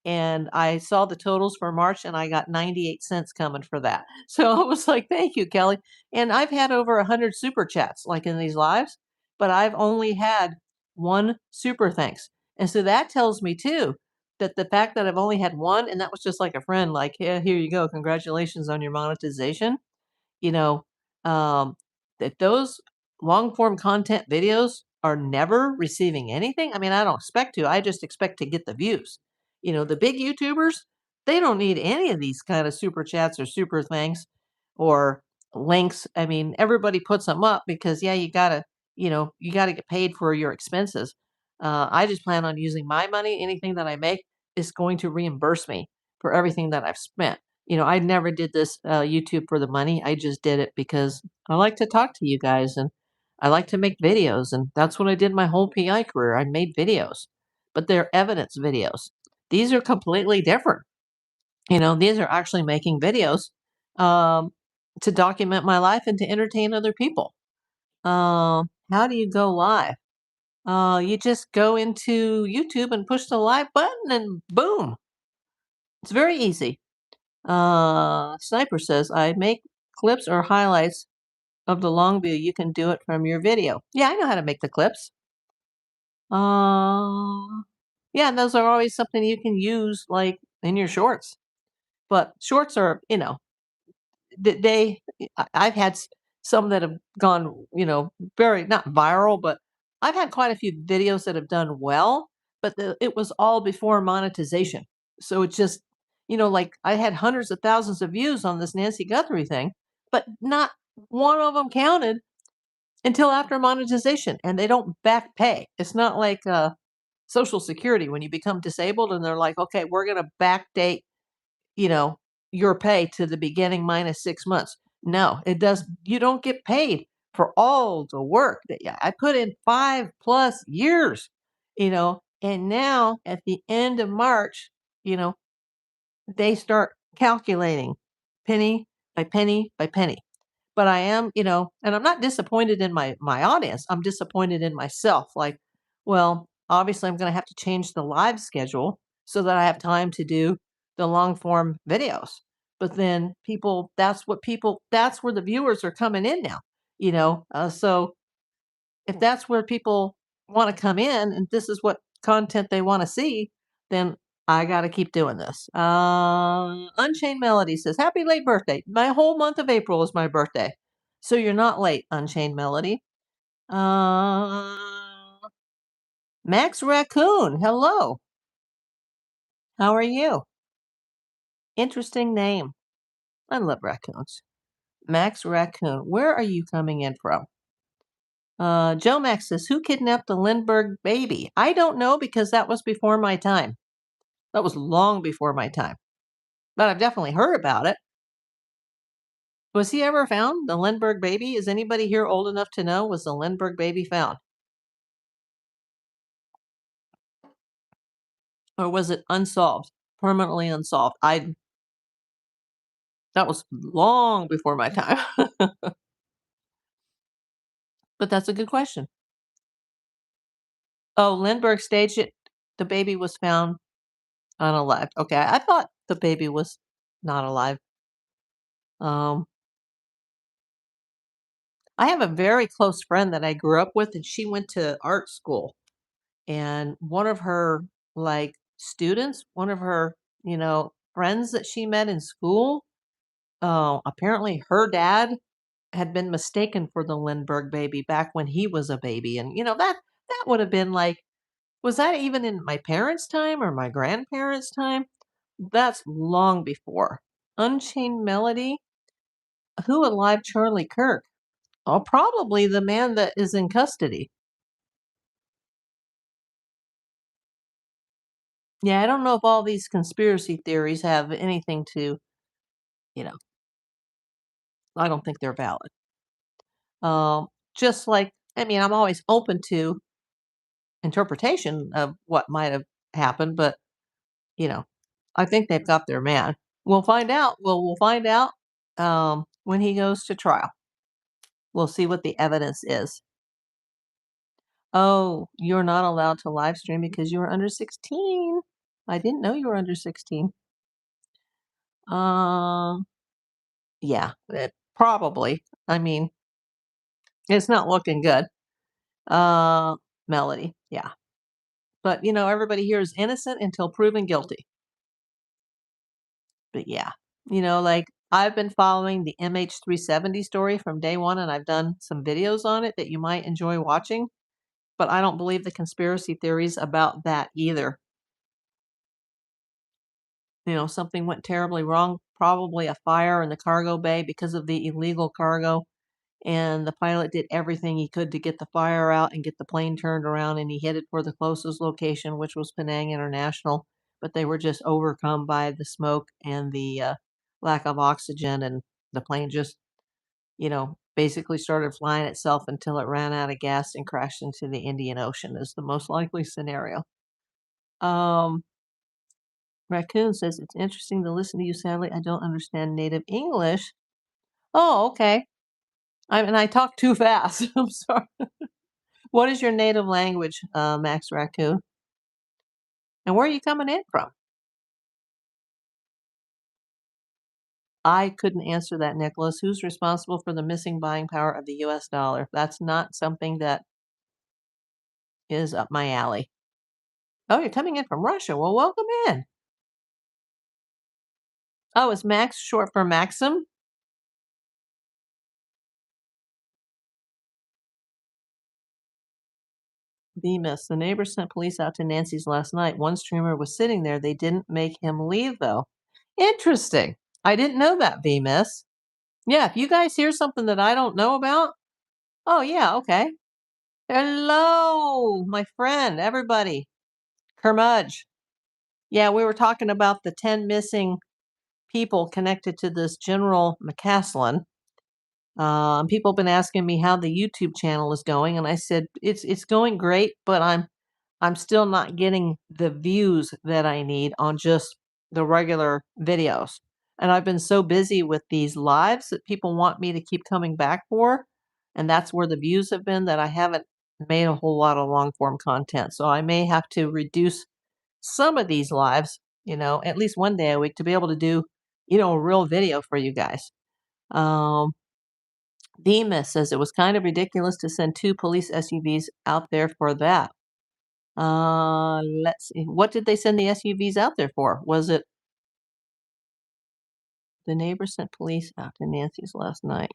and I saw the totals for March and I got 98 cents coming for that. So I was like, thank you, Kelly. And I've had over 100 super chats like in these lives, but I've only had one super thanks. And so that tells me too that the fact that I've only had one, and that was just like a friend, like, yeah, here you go. Congratulations on your monetization. You know, um, that those long form content videos are never receiving anything. I mean, I don't expect to. I just expect to get the views. The big YouTubers, they don't need any of these kind of super chats or super things or links. I mean, everybody puts them up because yeah, you gotta get paid for your expenses. I just plan on using my money. Anything that I make is going to reimburse me for everything that I've spent. I never did this YouTube for the money. I just did it because I like to talk to you guys and I like to make videos. And that's what I did my whole PI career. I made videos, but they're evidence videos. These are completely different. These are actually making videos um, to document my life and to entertain other people. How do you go live? You just go into YouTube and push the live button and boom. It's very easy. Sniper says, I make clips or highlights of the long view. You can do it from your video. Yeah, I know how to make the clips. Uh, Yeah, and those are always something you can use, like, in your shorts. But shorts are, I've had some that have gone, very not viral, but I've had quite a few videos that have done well, but it was all before monetization. So it's just, like I had hundreds of thousands of views on this Nancy Guthrie thing, but not one of them counted until after monetization, and they don't back pay. It's not like Social Security when you become disabled and they're like, okay, we're going to backdate you know, your pay to the beginning minus 6 months. No, it does you don't get paid for all the work that I put in 5 plus years, and now at the end of March, you know, they start calculating penny by penny by penny. But I am, and I'm not disappointed in my audience. I'm disappointed in myself. Like, well, obviously I'm going to have to change the live schedule so that I have time to do the long form videos. But then that's where the viewers are coming in now, so if that's where people want to come in and this is what content they want to see, then I got to keep doing this. Unchained Melody says, Happy late birthday. My whole month of April is my birthday. So you're not late, Unchained Melody. Uh, Max Raccoon, hello. How are you? Interesting name. I love raccoons. Max Raccoon, where are you coming in from? Joe Max says, Who kidnapped the Lindbergh baby? I don't know because that was before my time. That was long before my time, but I've definitely heard about it. Was he ever found, the Lindbergh baby? Is anybody here old enough to know? Was the Lindbergh baby found? Or was it unsolved, permanently unsolved? That was long before my time. But that's a good question. Oh, Lindbergh staged it. The baby was found unalive. Okay, I thought the baby was not alive. Um, I have a very close friend that I grew up with, and she went to art school. And one of her like students, one of her, friends that she met in school, apparently her dad had been mistaken for the Lindbergh baby back when he was a baby. And that would have been like, was that even in my parents' time or my grandparents' time? That's long before. Unchained Melody, who alive Charlie Kirk? Oh, probably the man that is in custody. Yeah, I don't know if all these conspiracy theories have anything to, you know, I don't think they're valid. Um, just like, I mean, I'm always open to interpretation of what might have happened, but, you know, I think they've got their man. We'll find out. We'll find out when he goes to trial. We'll see what the evidence is. Oh, you're not allowed to live stream because you were under 16. I didn't know you were under 16. Um, yeah, probably. I mean, it's not looking good. Uh, Melody, yeah. But, everybody here is innocent until proven guilty. But yeah, like I've been following the MH370 story from day one, and I've done some videos on it that you might enjoy watching. But I don't believe the conspiracy theories about that either. Something went terribly wrong, probably a fire in the cargo bay because of the illegal cargo. And the pilot did everything he could to get the fire out and get the plane turned around, and he headed for the closest location, which was Penang International. But they were just overcome by the smoke and the lack of oxygen, and the plane just, basically started flying itself until it ran out of gas and crashed into the Indian Ocean. Is the most likely scenario. Um, Raccoon says it's interesting to listen to you. Sadly, I don't understand native English. Oh, okay. I talk too fast. I'm sorry. What is your native language, Max Raccoon? And where are you coming in from? I couldn't answer that, Nicholas. Who's responsible for the missing buying power of the US dollar? That's not something that is up my alley. Oh, you're coming in from Russia. Well, welcome in. Oh, is Max short for Maxim? Bemis. The neighbor sent police out to Nancy's last night. One streamer was sitting there. They didn't make him leave, though. Interesting. I didn't know that, Bemis. Yeah, if you guys hear something that I don't know about, oh, yeah, okay. Hello, my friend, everybody. Kermudge. Yeah, we were talking about the 10 missing people connected to this General McCaslin. People have been asking me how the YouTube channel is going, and I said it's going great, but I'm still not getting the views that I need on just the regular videos. And I've been so busy with these lives that people want me to keep coming back for, and that's where the views have been, that I haven't made a whole lot of long form content. So I may have to reduce some of these lives, at least one day a week to be able to do, a real video for you guys. Um, Demas says it was kind of ridiculous to send two police SUVs out there for that. Let's see. What did they send the SUVs out there for? Was it the neighbor sent police out to Nancy's last night?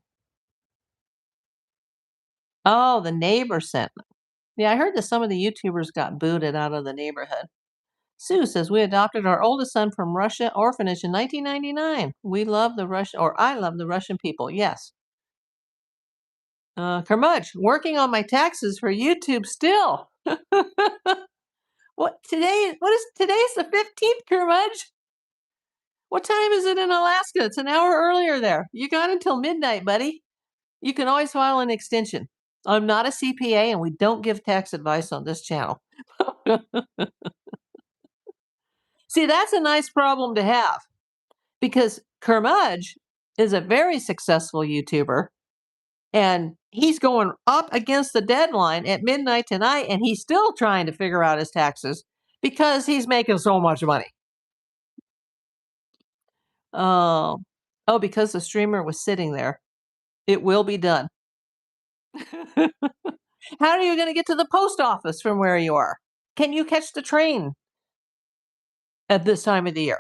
Oh, the neighbor sent them. Yeah, I heard that some of the YouTubers got booted out of the neighborhood. Sue says we adopted our oldest son from Russia orphanage in 1999. We love the Russian, or I love the Russian people. Yes. Kermudge, working on my taxes for YouTube still. What today? What is today's the 15th, Kermudge? What time is it in Alaska? It's an hour earlier there. You got until midnight, buddy. You can always file an extension. I'm not a CPA and we don't give tax advice on this channel. See, that's a nice problem to have because Kermudge is a very successful YouTuber and he's going up against the deadline at midnight tonight and he's still trying to figure out his taxes because he's making so much money. Oh, because the streamer was sitting there. It will be done. How are you gonna get to the post office from where you are? Can you catch the train at this time of the year?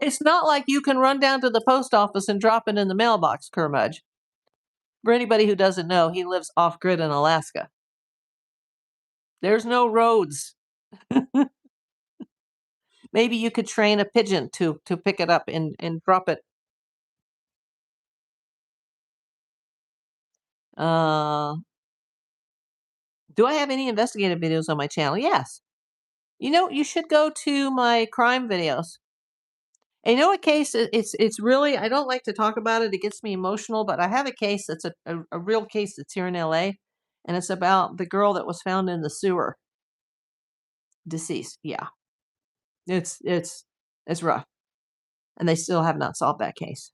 It's not like you can run down to the post office and drop it in the mailbox, Kermudge. For anybody who doesn't know, he lives off grid in Alaska. There's no roads. Maybe you could train a pigeon to pick it up and drop it. Uh, do I have any investigative videos on my channel? Yes. You should go to my crime videos. And a case, it's really, I don't like to talk about it. It gets me emotional, but I have a case that's a real case that's here in LA, and it's about the girl that was found in the sewer, deceased. Yeah, it's rough, and they still have not solved that case.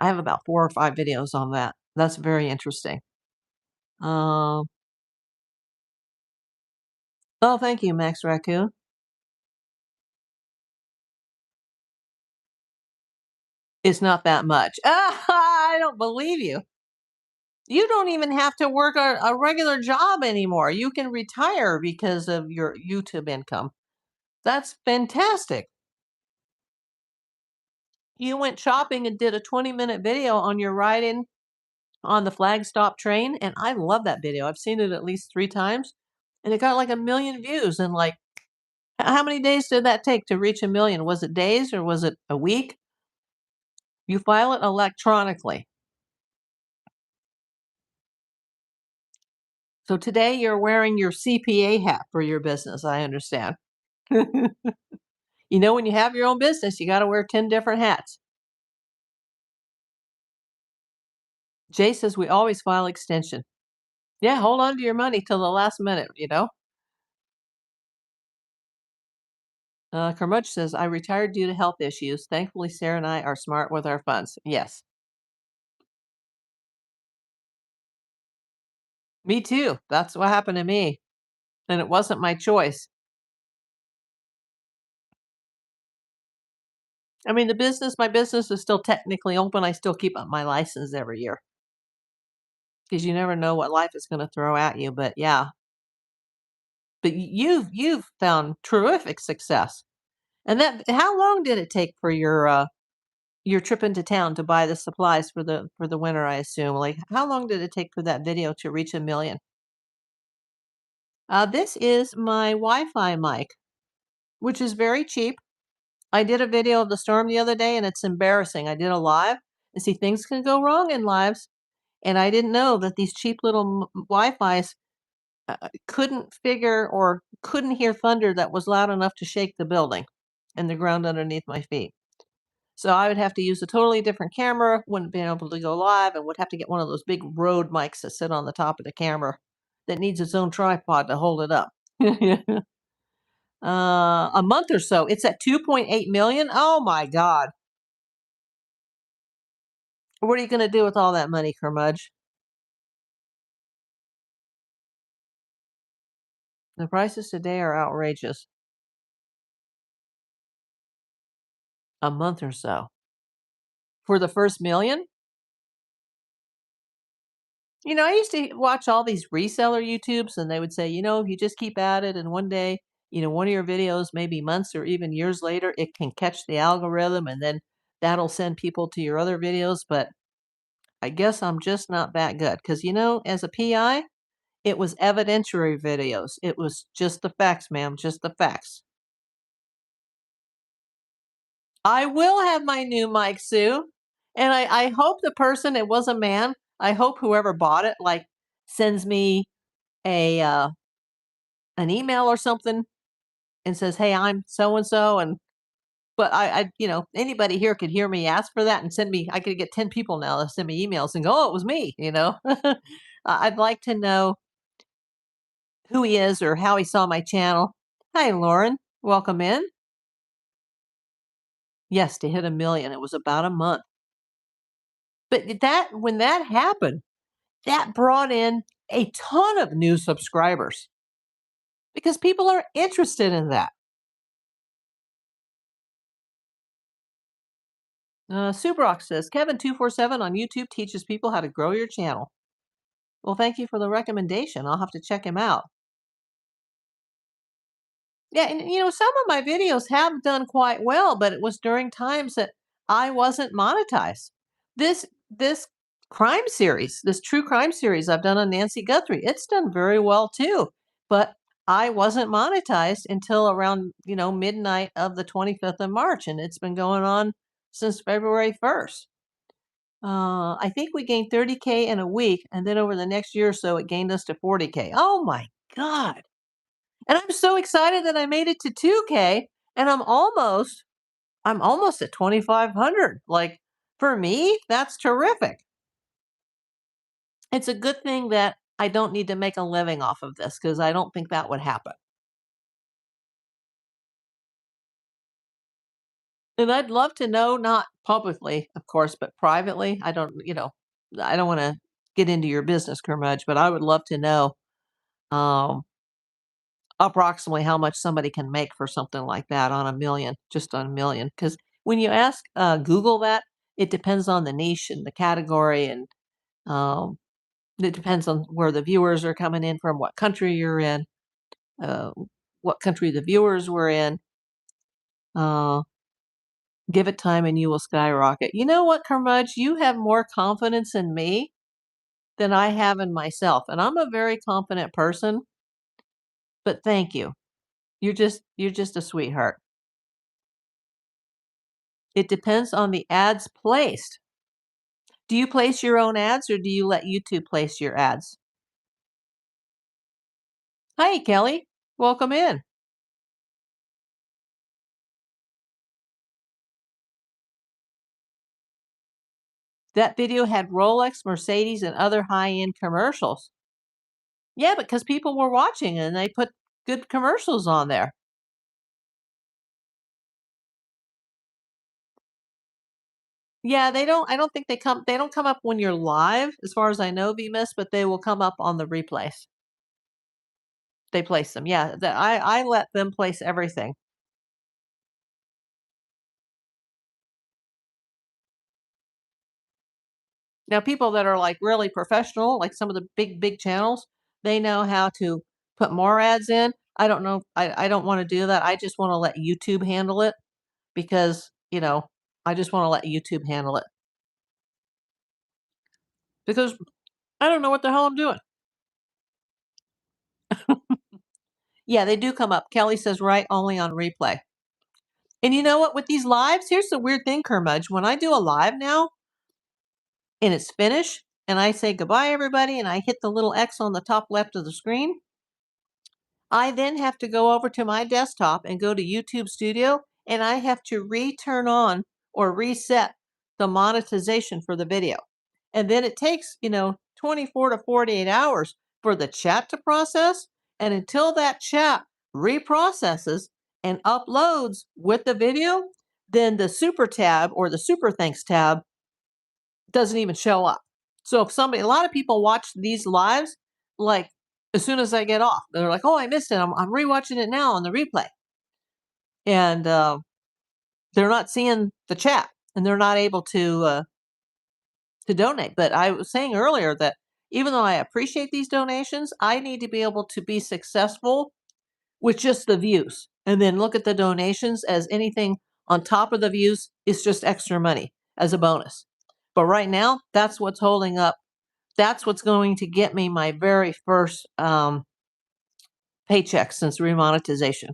I have about 4 or 5 videos on that. That's very interesting. Um, oh, thank you, Max Raccoon. It's not that much. I don't believe you. You don't even have to work a regular job anymore. You can retire because of your YouTube income. That's fantastic. You went shopping and did a 20-minute video on your ride in on the flag stop train, and I love that video. I've seen it at least 3 times, and it got like 1,000,000 views in like how many days did that take to reach 1,000,000? Was it days or was it a week? You file it electronically. So today you're wearing your CPA hat for your business, I understand. When you have your own business, you gotta wear 10 different hats. Jay says we always file extension. Yeah, hold on to your money till the last minute. Kermudge says, I retired due to health issues. Thankfully, Sarah and I are smart with our funds. Yes. Me too. That's what happened to me. And it wasn't my choice. I mean, my business is still technically open. I still keep up my license every year because you never know what life is going to throw at you. But yeah, But you've found terrific success. And that how long did it take for your trip into town to buy the supplies for the winter, I assume? Like, how long did it take for that video to reach 1,000,000? This is my Wi-Fi mic, which is very cheap. I did a video of the storm the other day, and it's embarrassing. I did a live, and see, things can go wrong in lives, and I didn't know that these cheap little Wi-Fis couldn't figure or couldn't hear thunder that was loud enough to shake the building and the ground underneath my feet. So I would have to use a totally different camera, wouldn't be able to go live, and would have to get one of those big Rode mics that sit on the top of the camera that needs its own tripod to hold it up. A month or so. It's at 2.8 million. Oh my God. What are you going to do with all that money, Curmudge? The prices today are outrageous. A month or so. For the first million? I used to watch all these reseller YouTubes, and they would say, if you just keep at it, and one day, one of your videos, maybe months or even years later, it can catch the algorithm, and then that'll send people to your other videos. But I guess I'm just not that good because, as a PI, it was evidentiary videos. It was just the facts, ma'am, just the facts. I will have my new mic, Sue. And I hope the person, it was a man, I hope whoever bought it, like, sends me a an email or something and says, "Hey, I'm so and so," and but anybody here could hear me ask for that and send me. I could get 10 people now to send me emails and go, "Oh, it was me." I'd like to know who he is or how he saw my channel. Hi, Lauren. Welcome in. Yes, to hit 1,000,000. It was about a month. But that when that happened, that brought in a ton of new subscribers because people are interested in that. Subrock says Kevin247 on YouTube teaches people how to grow your channel. Well, thank you for the recommendation. I'll have to check him out. Yeah, and some of my videos have done quite well, but it was during times that I wasn't monetized. This crime series, this true crime series I've done on Nancy Guthrie, it's done very well too. But I wasn't monetized until around, midnight of the 25th of March, and it's been going on since February 1st. I think we gained 30K in a week, and then over the next year or so, it gained us to 40K. Oh my God. And I'm so excited that I made it to 2K, and I'm almost at 2,500. Like, for me, that's terrific. It's a good thing that I don't need to make a living off of this because I don't think that would happen. And I'd love to know, not publicly, of course, but privately. I don't want to get into your business, Kermudge, but I would love to know um, approximately how much somebody can make for something like that on 1,000,000, just on 1,000,000. Because when you ask Google that, it depends on the niche and the category, and um, it depends on where the viewers are coming in from, what country you're in, uh, what country the viewers were in. Uh, Give it time and you will skyrocket. You know what, Curmudge? You have more confidence in me than I have in myself. And I'm a very confident person, but thank you. You're just a sweetheart. It depends on the ads placed. Do you place your own ads or do you let YouTube place your ads? Hi, Kelly. Welcome in. That video had Rolex, Mercedes, and other high-end commercials. Yeah, because people were watching and they put good commercials on there. Yeah, I don't think they don't come up when you're live, as far as I know, VMIS, but they will come up on the replays. They place them. Yeah, I let them place everything. Now, people that are like really professional, like some of the big channels, they know how to put more ads in. I don't know. I don't want to do that. I just want to let YouTube handle it because, I just want to let YouTube handle it because I don't know what the hell I'm doing. Yeah, they do come up. Kelly says, right, only on replay. And you know what? With these lives, here's the weird thing, Kermudge. When I do a live now and it's finished and I say goodbye, everybody, and I hit the little X on the top left of the screen, I then have to go over to my desktop and go to YouTube Studio and I have to return on or reset the monetization for the video. And then it takes, 24 to 48 hours for the chat to process. And until that chat reprocesses and uploads with the video, then the super tab or the super thanks tab doesn't even show up. So if a lot of people watch these lives, like as soon as I get off, they're like, "Oh, I missed it. I'm rewatching it now on the replay," and they're not seeing the chat, and they're not able to donate. But I was saying earlier that even though I appreciate these donations, I need to be able to be successful with just the views, and then look at the donations as anything on top of the views is just extra money as a bonus. But right now, that's what's holding up. That's what's going to get me my very first paycheck since remonetization.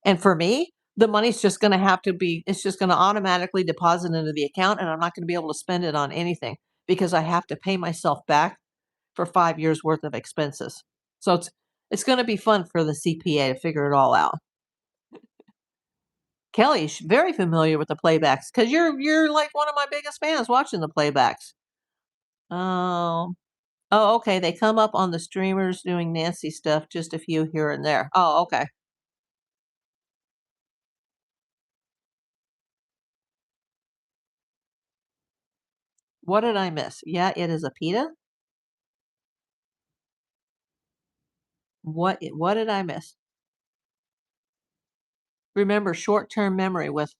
And for me, the money's just going to have to be, it's just going to automatically deposit into the account, and I'm not going to be able to spend it on anything because I have to pay myself back for 5 years worth of expenses. So it's going to be fun for the CPA to figure it all out. Kelly's very familiar with the playbacks because you're like one of my biggest fans watching the playbacks. Um, oh, okay. They come up on the streamers doing Nancy stuff, just a few here and there. Oh, okay. What did I miss? Yeah, it is a pita. What did I miss? Remember short-term memory with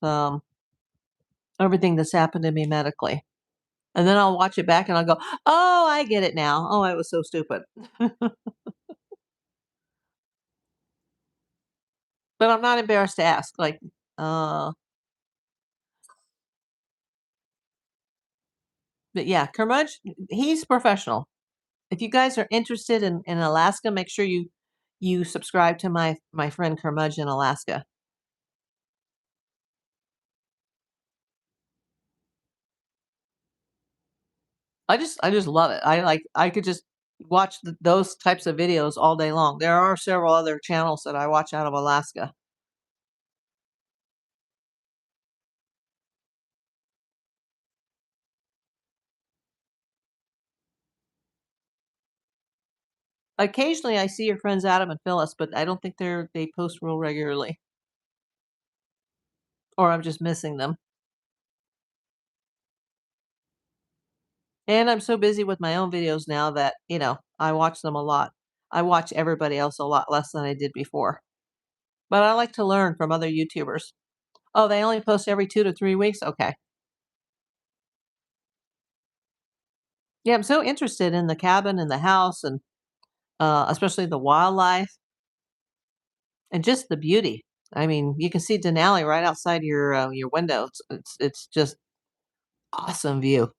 everything that's happened to me medically. And then I'll watch it back and I'll go, "Oh, I get it now. Oh, I was so stupid." But I'm not embarrassed to ask. Like, uh, but yeah, Kermudge, he's professional. If you guys are interested in Alaska, make sure you subscribe to my friend Kermudge in Alaska. I just love it. I could just watch those types of videos all day long. There are several other channels that I watch out of Alaska. Occasionally, I see your friends Adam and Phyllis, but I don't think they post real regularly, or I'm just missing them. And I'm so busy with my own videos now that, I watch them a lot. I watch everybody else a lot less than I did before. But I like to learn from other YouTubers. Oh, they only post every 2 to 3 weeks? Okay. Yeah, I'm so interested in the cabin and the house and, especially the wildlife and just the beauty. I mean, you can see Denali right outside your window. It's just awesome view.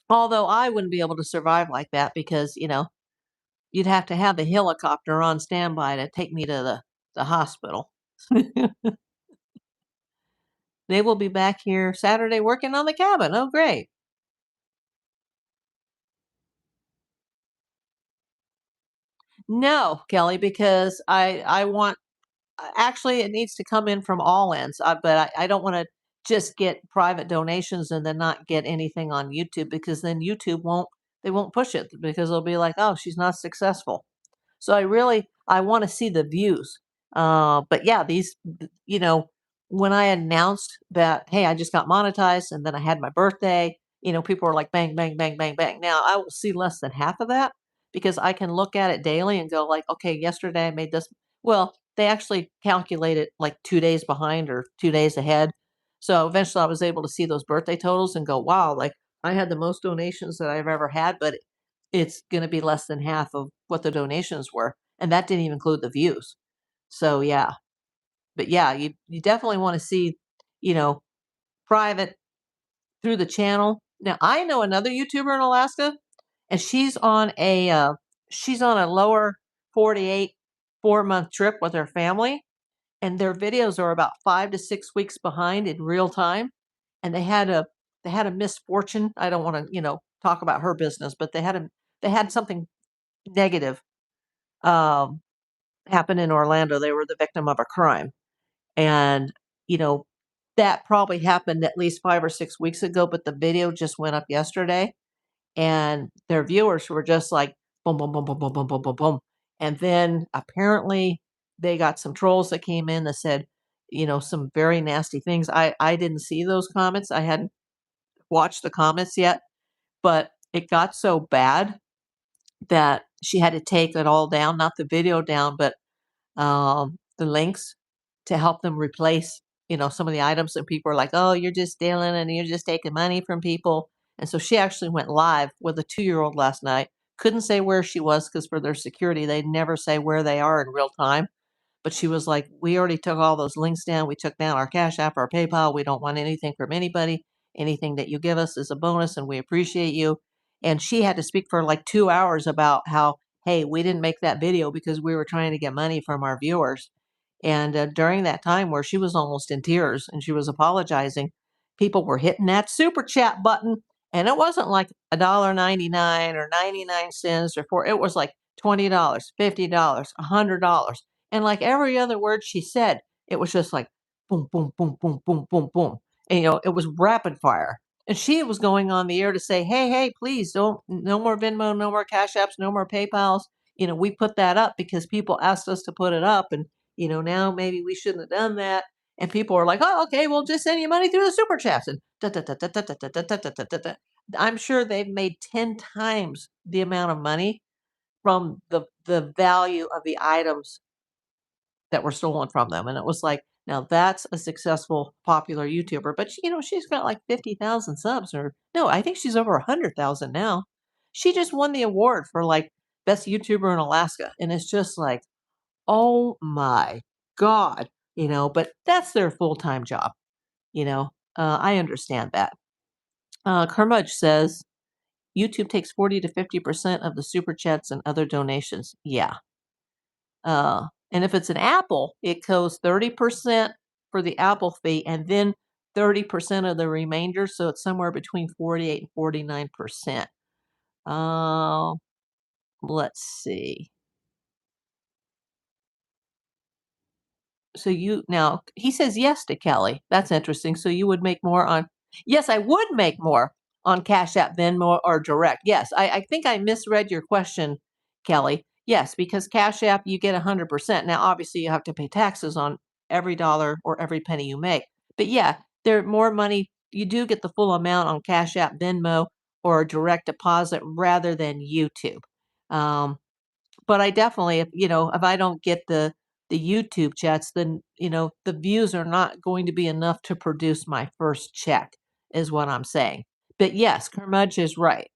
Although I wouldn't be able to survive like that because, you'd have to have the helicopter on standby to take me to the hospital. They will be back here Saturday working on the cabin. Oh, great. No, Kelly, because I want actually, it needs to come in from all ends, but I don't wanna just get private donations and then not get anything on YouTube because then YouTube won't push it because they'll be like, "Oh, she's not successful." So I wanna see the views. But yeah, when I announced that, "Hey, I just got monetized," and then I had my birthday, people were like, "Bang, bang, bang, bang, bang." Now I will see less than half of that because I can look at it daily and go like, "Okay, yesterday I made this." Well, they actually calculate it like 2 days behind or 2 days ahead. So eventually I was able to see those birthday totals and go, "Wow, like I had the most donations that I've ever had," but it's going to be less than half of what the donations were. And that didn't even include the views. So, yeah. But yeah, you definitely want to see, you know, private through the channel. Now, I know another YouTuber in Alaska, and she's on a lower 48 4-month trip with her family, and their videos are about 5 to 6 weeks behind in real time. And they had a misfortune. I don't want to, talk about her business, but they had something negative um, happen in Orlando. They were the victim of a crime, and you know that probably happened at least 5 or 6 weeks ago. But the video just went up yesterday, and their viewers were just like boom, boom, boom, boom, boom, boom, boom, boom, boom. And then apparently they got some trolls that came in that said, some very nasty things. I didn't see those comments. I hadn't watched the comments yet, but it got so bad that she had to take it all down, not the video down, but the links to help them replace, some of the items. And people are like, "Oh, you're just stealing and you're just taking money from people." And so she actually went live with a 2-year-old last night. Couldn't say where she was because for their security, they never say where they are in real time. But she was like, "We already took all those links down. We took down our Cash App, our PayPal. We don't want anything from anybody. Anything that you give us is a bonus, and we appreciate you." And she had to speak for like 2 hours about how, hey, we didn't make that video because we were trying to get money from our viewers. And during that time where she was almost in tears and she was apologizing, people were hitting that super chat button. And it wasn't like $1.99 or 99 cents or four. It was like $20, $50, $100. And like every other word she said, it was just like boom, boom, boom, boom, boom, boom, boom. And, it was rapid fire. And she was going on the air to say, hey, hey, please don't, no more Venmo, no more Cash Apps, no more PayPals. We put that up because people asked us to put it up. And, now maybe we shouldn't have done that. And people are like, oh, okay, we'll just send you money through the super chats. And da, da, da, da, da, da, da, da, da, da, da, da. I'm sure they've made 10 times the amount of money from the value of the items that were stolen from them. And it was like, now that's a successful, popular YouTuber. But she's got like 50,000 subs, or no, I think she's over 100,000 now. She just won the award for like best YouTuber in Alaska, and it's just like, oh my god, But that's their full time job. I understand that. Kermudge says YouTube takes 40 to 50% of the super chats and other donations. Yeah, and if it's an Apple, it goes 30% for the Apple fee and then 30% of the remainder. So it's somewhere between 48 and 49%. Let's see. So now he says yes to Kelly. That's interesting. So you would make more on, yes, I would make more on Cash App, Venmo, or Direct. Yes, I think I misread your question, Kelly. Yes, because Cash App, you get 100%. Now, obviously, you have to pay taxes on every dollar or every penny you make. But yeah, there more money. You do get the full amount on Cash App, Venmo, or direct deposit rather than YouTube. Um, but I definitely, if I don't get the YouTube chats, then the views are not going to be enough to produce my first check, is what I'm saying. But yes, Curmudge is right.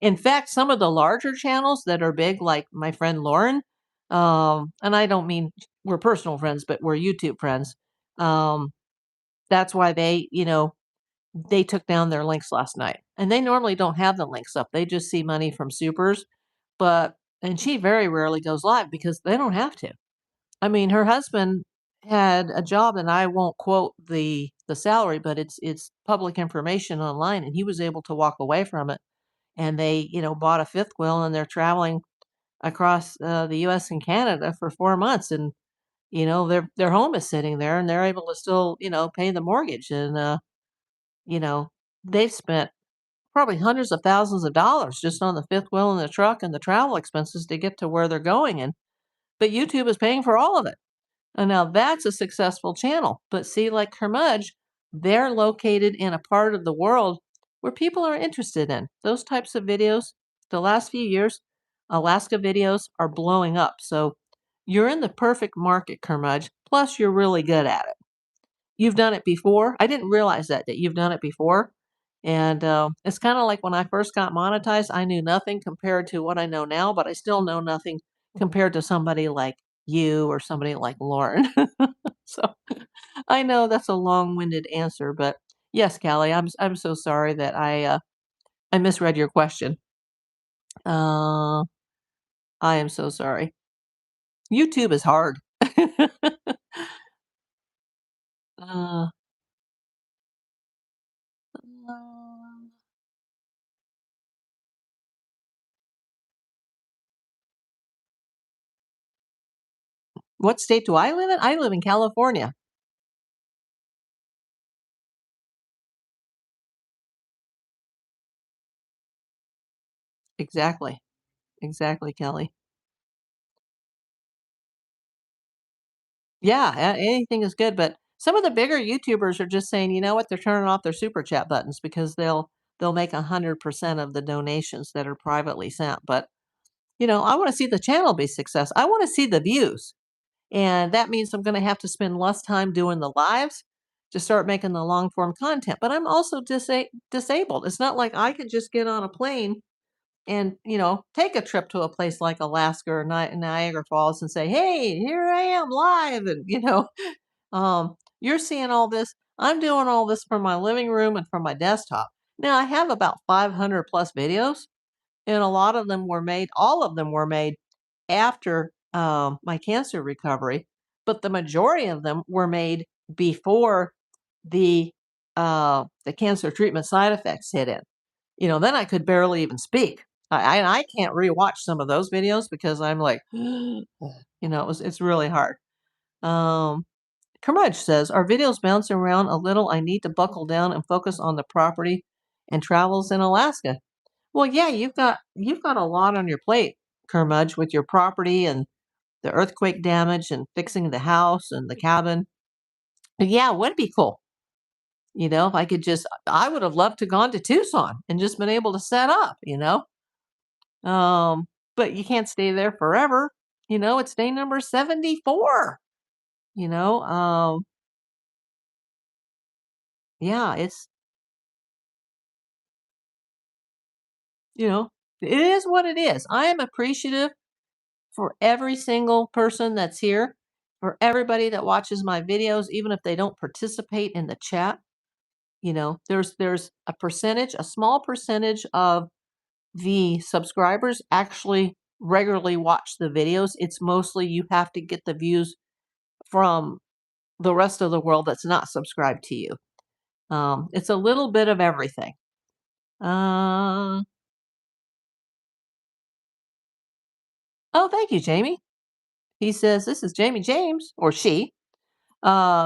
In fact, some of the larger channels that are big, like my friend Lauren, and I don't mean we're personal friends, but we're YouTube friends. Um, that's why they took down their links last night. And they normally don't have the links up. They just see money from supers. And she very rarely goes live because they don't have to. I mean, her husband had a job, and I won't quote the salary, but it's public information online, and he was able to walk away from it. And they, bought a fifth wheel, and they're traveling across the U.S. and Canada for 4 months, and their home is sitting there, and they're able to still, pay the mortgage, and you know, they've spent probably hundreds of thousands of dollars just on the fifth wheel in the truck and the travel expenses to get to where they're going. But YouTube is paying for all of it. And now that's a successful channel. But see, like Kermudge, they're located in a part of the world where people are interested in those types of videos. The last few years, Alaska videos are blowing up. So you're in the perfect market, Kermudge. Plus, you're really good at it. You've done it before. I didn't realize that you've done it before. And it's kind of like when I first got monetized, I knew nothing compared to what I know now, but I still know nothing compared to somebody like you or somebody like Lauren. So I know that's a long-winded answer, but yes, Callie, I'm so sorry that I misread your question. Uh, I am so sorry. YouTube is hard. uh, uh, what state do I live in? I live in California. Exactly. Exactly, Kelly. Yeah, anything is good, but some of the bigger YouTubers are just saying, you know what, they're turning off their super chat buttons because they'll make 100% of the donations that are privately sent. But I want to see the channel be success. I want to see the views, and that means I'm going to have to spend less time doing the lives to start making the long form content. But I'm also disabled. It's not like I could just get on a plane and take a trip to a place like Alaska or Niagara Falls and say, "Hey, here I am live," and you're seeing all this. I'm doing all this from my living room and from my desktop. Now I have about 500 plus videos, and a lot of them were made. All of them were made after my cancer recovery, but the majority of them were made before the the cancer treatment side effects hit in. Then I could barely even speak. I can't rewatch some of those videos because I'm like, it's really hard. Um, Curmudge says, "Our videos bounce around a little. I need to buckle down and focus on the property and travels in Alaska." Well, yeah, you've got a lot on your plate, Curmudge, with your property and the earthquake damage and fixing the house and the cabin. But yeah, it would be cool. If I could I would have loved to gone to Tucson and just been able to set up. But you can't stay there forever. It's day number 74. You know, um, yeah, you know, it is what it is. I am appreciative for every single person that's here, for everybody that watches my videos, even if they don't participate in the chat. There's a percentage, a small percentage of the subscribers actually regularly watch the videos. It's mostly you have to get the views from the rest of the world that's not subscribed to you. It's a little bit of everything. Uh, oh, thank you, Jamie. He says, "This is Jamie James," or she.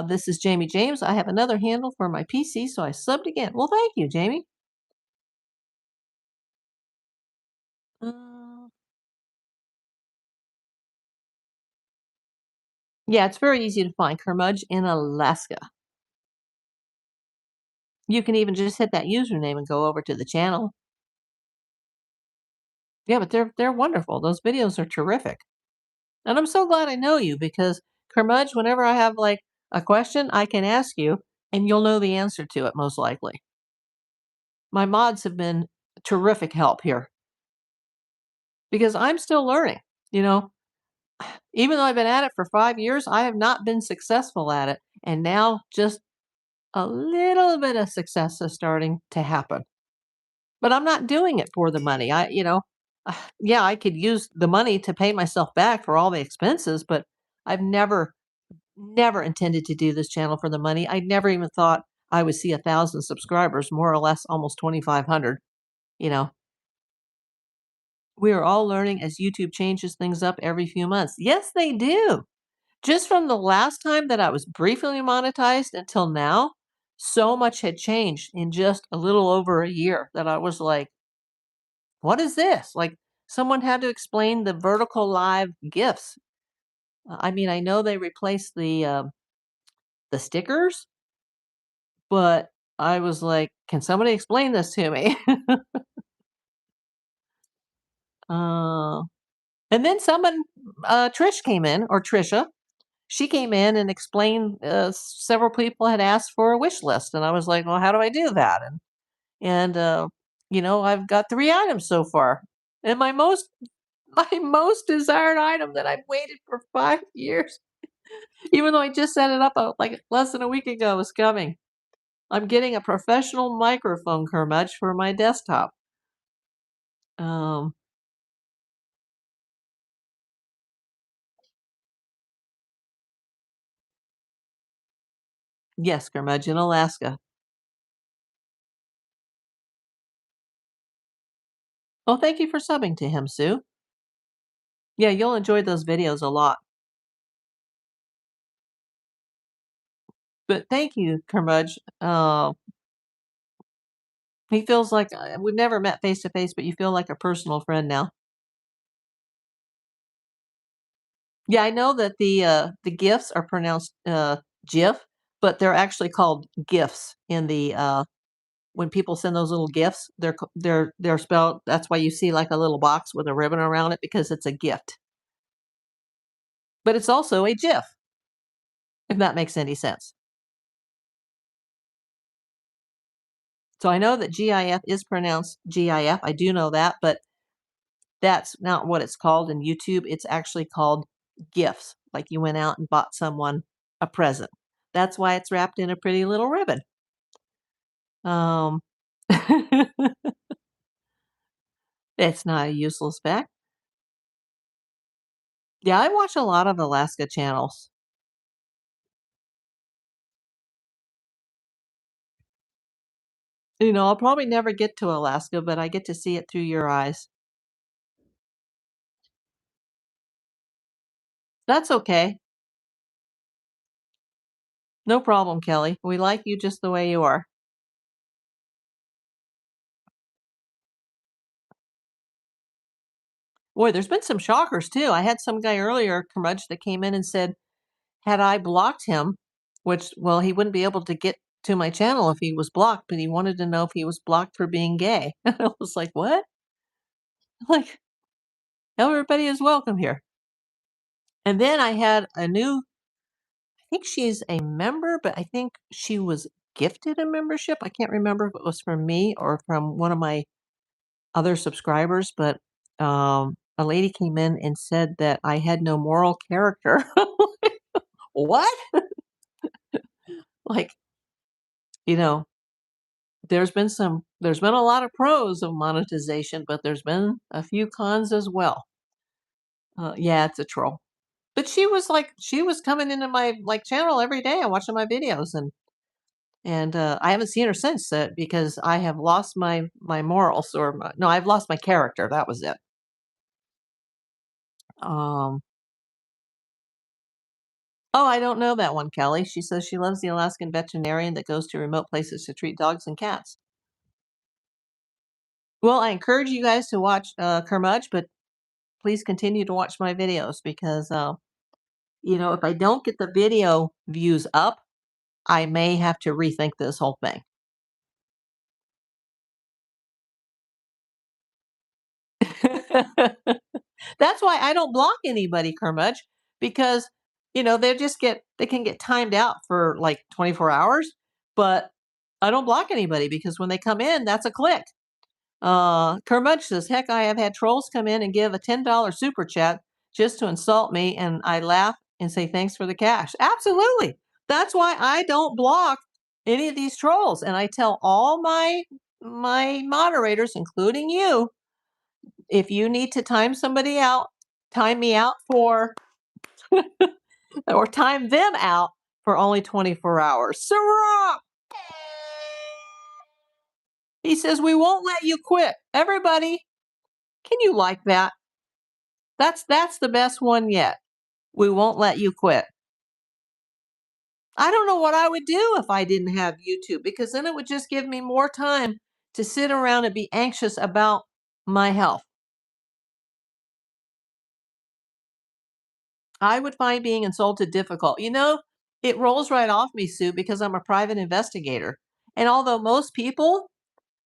This is Jamie James. I have another handle for my PC, so I subbed again. Well, thank you, Jamie. Uh, yeah, it's very easy to find Curmudge in Alaska. You can even just hit that username and go over to the channel. Yeah, but they're wonderful. Those videos are terrific. And I'm so glad I know you because Curmudge, whenever I have like a question, I can ask you and you'll know the answer to it most likely. My mods have been terrific help here because I'm still learning. You know, Even though I've been at it for 5 years, I have not been successful at it. And now just a little bit of success is starting to happen. But I'm not doing it for the money. Yeah, I could use the money to pay myself back for all the expenses, but I've never intended to do this channel for the money. I never even thought I would see 1,000 subscribers, more or less almost 2,500. You know, we are all learning as YouTube changes things up every few months. Yes, they do. Just from the last time that I was briefly monetized until now, so much had changed in just a little over a year that I was like, what is this? Like, someone had to explain the vertical live GIFs. I mean, I know they replaced the stickers, but I was like, can somebody explain this to me? uh, and then Trish came in, or Trisha, she came in and explained several people had asked for a wish list. And I was like, well, how do I do that? And I've got 3 items so far. And my most desired item that I've waited for 5 years, even though I just set it up, like, less than a week ago, is coming. I'm getting a professional microphone, Kermudge, for my desktop. Um, yes, Kermudge, in Alaska. Well, thank you for subbing to him, Sue. Yeah, you'll enjoy those videos a lot. But thank you, Kermudge. He feels like we've never met face to face, but you feel like a personal friend now. Yeah, I know that the gifts are pronounced GIF, but they're actually called gifts in the when people send those little gifts, they're spelled. That's why you see like a little box with a ribbon around it because it's a gift. But it's also a GIF, if that makes any sense. So I know that GIF is pronounced GIF. I do know that, but that's not what it's called in YouTube. It's actually called gifts, like you went out and bought someone a present. That's why it's wrapped in a pretty little ribbon. Um, it's not a useless fact. Yeah, I watch a lot of Alaska channels. I'll probably never get to Alaska, but I get to see it through your eyes. That's okay. No problem, Kelly. We like you just the way you are. Boy, there's been some shockers too. I had some guy earlier, Curmudge, that came in and said, had I blocked him, which, well, he wouldn't be able to get to my channel if he was blocked, but he wanted to know if he was blocked for being gay. I was like, what? Like, everybody is welcome here. And then I had a new, I think she's a member, but I think she was gifted a membership. I can't remember if it was from me or from one of my other subscribers, but a lady came in and said that I had no moral character. What? Like, you know, there's been a lot of pros of monetization, but there's been a few cons as well. Yeah, it's a troll. But she was coming into my like channel every day and watching my videos, and I haven't seen her since because I have lost my morals no, I've lost my character. That was it. Um, oh, I don't know that one, Kelly. She says she loves the Alaskan veterinarian that goes to remote places to treat dogs and cats. Well, I encourage you guys to watch Kermudge, but please continue to watch my videos because if I don't get the video views up, I may have to rethink this whole thing. That's why I don't block anybody, Kermudge, because they can get timed out for like 24 hours, but I don't block anybody because when they come in, that's a click. Kermudge says, heck, I have had trolls come in and give a $10 super chat just to insult me, and I laugh and say thanks for the cash. Absolutely. That's why I don't block any of these trolls. And I tell all my moderators, including you, if you need to time somebody out, time me out for or time them out for only 24 hours. Sarah! He says, we won't let you quit. Everybody, can you like that? That's the best one yet. We won't let you quit. I don't know what I would do if I didn't have YouTube because then it would just give me more time to sit around and be anxious about my health. I would find being insulted difficult. It rolls right off me, Sue, because I'm a private investigator. And although most people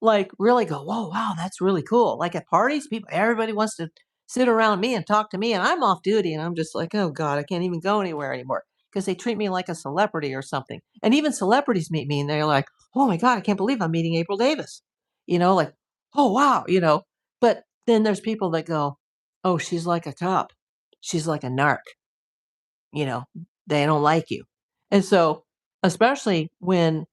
like really go, whoa, wow, that's really cool. Like at parties, everybody wants to sit around me and talk to me, and I'm off duty, and I'm just like, oh God, I can't even go anywhere anymore because they treat me like a celebrity or something. And even celebrities meet me, and they're like, oh my God, I can't believe I'm meeting April Davis. like, oh wow, But then there's people that go, oh, she's like a cop, she's like a narc, you know, they don't like you. And so, especially when